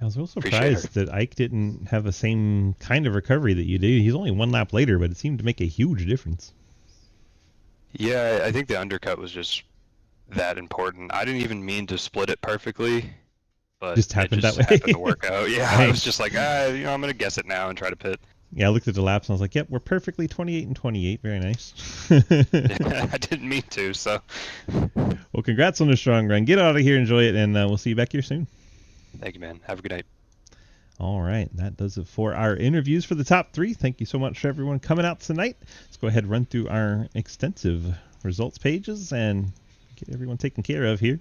I was real surprised that Ike didn't have the same kind of recovery that you did. He's only 1 lap later, but it seemed to make a huge difference. Yeah, I think the undercut was just that important. I didn't even mean to split it perfectly, but just happened that way. Happened to work out. Yeah, Right. I was just like, I'm going to guess it now and try to pit. Yeah, I looked at the laps and I was like, yep, we're perfectly 28 and 28. Very nice. I didn't mean to, so. Well, congrats on the strong run. Get out of here, enjoy it, and we'll see you back here soon. Thank you, man. Have a good night. All right, that does it for our interviews for the top 3. Thank you so much for everyone coming out tonight. Let's go ahead and run through our extensive results pages and get everyone taken care of here.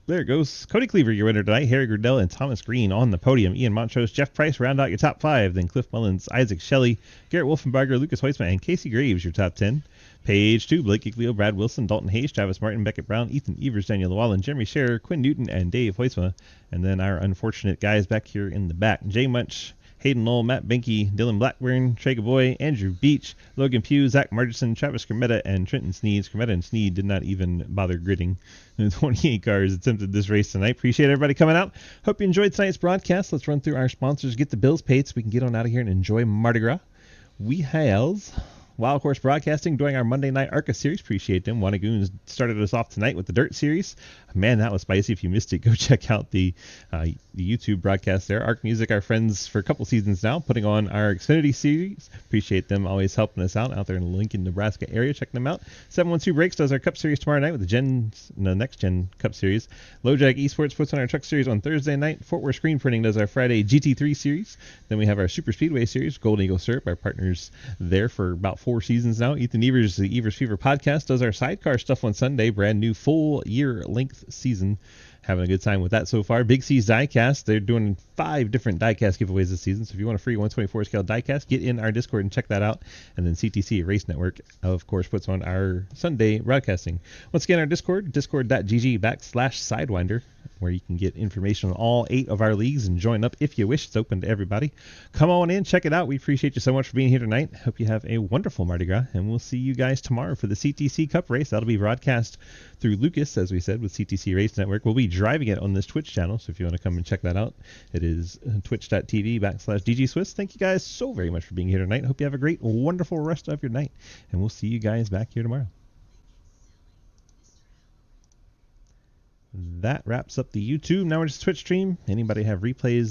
There it goes. Cody Cleaver, your winner tonight. Harry Grindell and Thomas Green on the podium. Ian Montrose, Jeff Price round out your top 5. Then Cliff Mullins, Isaac Shelley, Garrett Wolfenbarger, Lucas Heusman, and Casey Graves, your top 10. Page 2, Blake Giglio, Brad Wilson, Dalton Hayes, Travis Martin, Beckett Brown, Ethan Evers, Daniel Llewellyn, Jeremy Scherer, Quinn Newton, and Dave Heusma. And then our unfortunate guys back here in the back. Jay Munch, Hayden Lowell, Matt Binky, Dylan Blackburn, Trey Boy, Andrew Beach, Logan Pugh, Zach Margerson, Travis Kermetta, and Trenton Sneed. Kermetta and Sneed did not even bother gridding. 28 cars attempted this race tonight. Appreciate everybody coming out. Hope you enjoyed tonight's broadcast. Let's run through our sponsors, get the bills paid so we can get on out of here and enjoy Mardi Gras. We have Wild Horse Broadcasting doing our Monday Night ARCA series. Appreciate them. Wanagoons started us off tonight with the Dirt series. Man, that was spicy. If you missed it, go check out the YouTube broadcast there. Arc Music, our friends for a couple seasons now, putting on our Xfinity series. Appreciate them always helping us out there in the Lincoln, Nebraska area. Check them out. 712 Brakes does our Cup Series tomorrow night with the Next Gen Cup Series. LoJack Esports puts on our Truck Series on Thursday night. Fort Worth Screen Printing does our Friday GT3 series. Then we have our Super Speedway series. Golden Eagle Syrup, our partners there for about 4 seasons now. Ethan Evers, the Evers Fever podcast, does our sidecar stuff on Sunday. Brand new full year length season. Having a good time with that so far. Big C's Diecast, they're doing 5 different diecast giveaways this season. So if you want a free 124 scale diecast, get in our Discord and check that out. And then CTC Race Network, of course, puts on our Sunday broadcasting. Once again, our Discord, discord.gg/Sidewinder, where you can get information on all 8 of our leagues and join up if you wish. It's open to everybody. Come on in, check it out. We appreciate you so much for being here tonight. Hope you have a wonderful Mardi Gras, and we'll see you guys tomorrow for the CTC Cup race. That'll be broadcast through Lucas, as we said, with CTC Race Network. We'll be driving it on this Twitch channel, so if you want to come and check that out, it is twitch.tv/DGSwiss. Thank you guys so very much for being here tonight. Hope you have a great, wonderful rest of your night, and we'll see you guys back here tomorrow. That wraps up the YouTube. Now we're just Twitch stream. Anybody have replays there?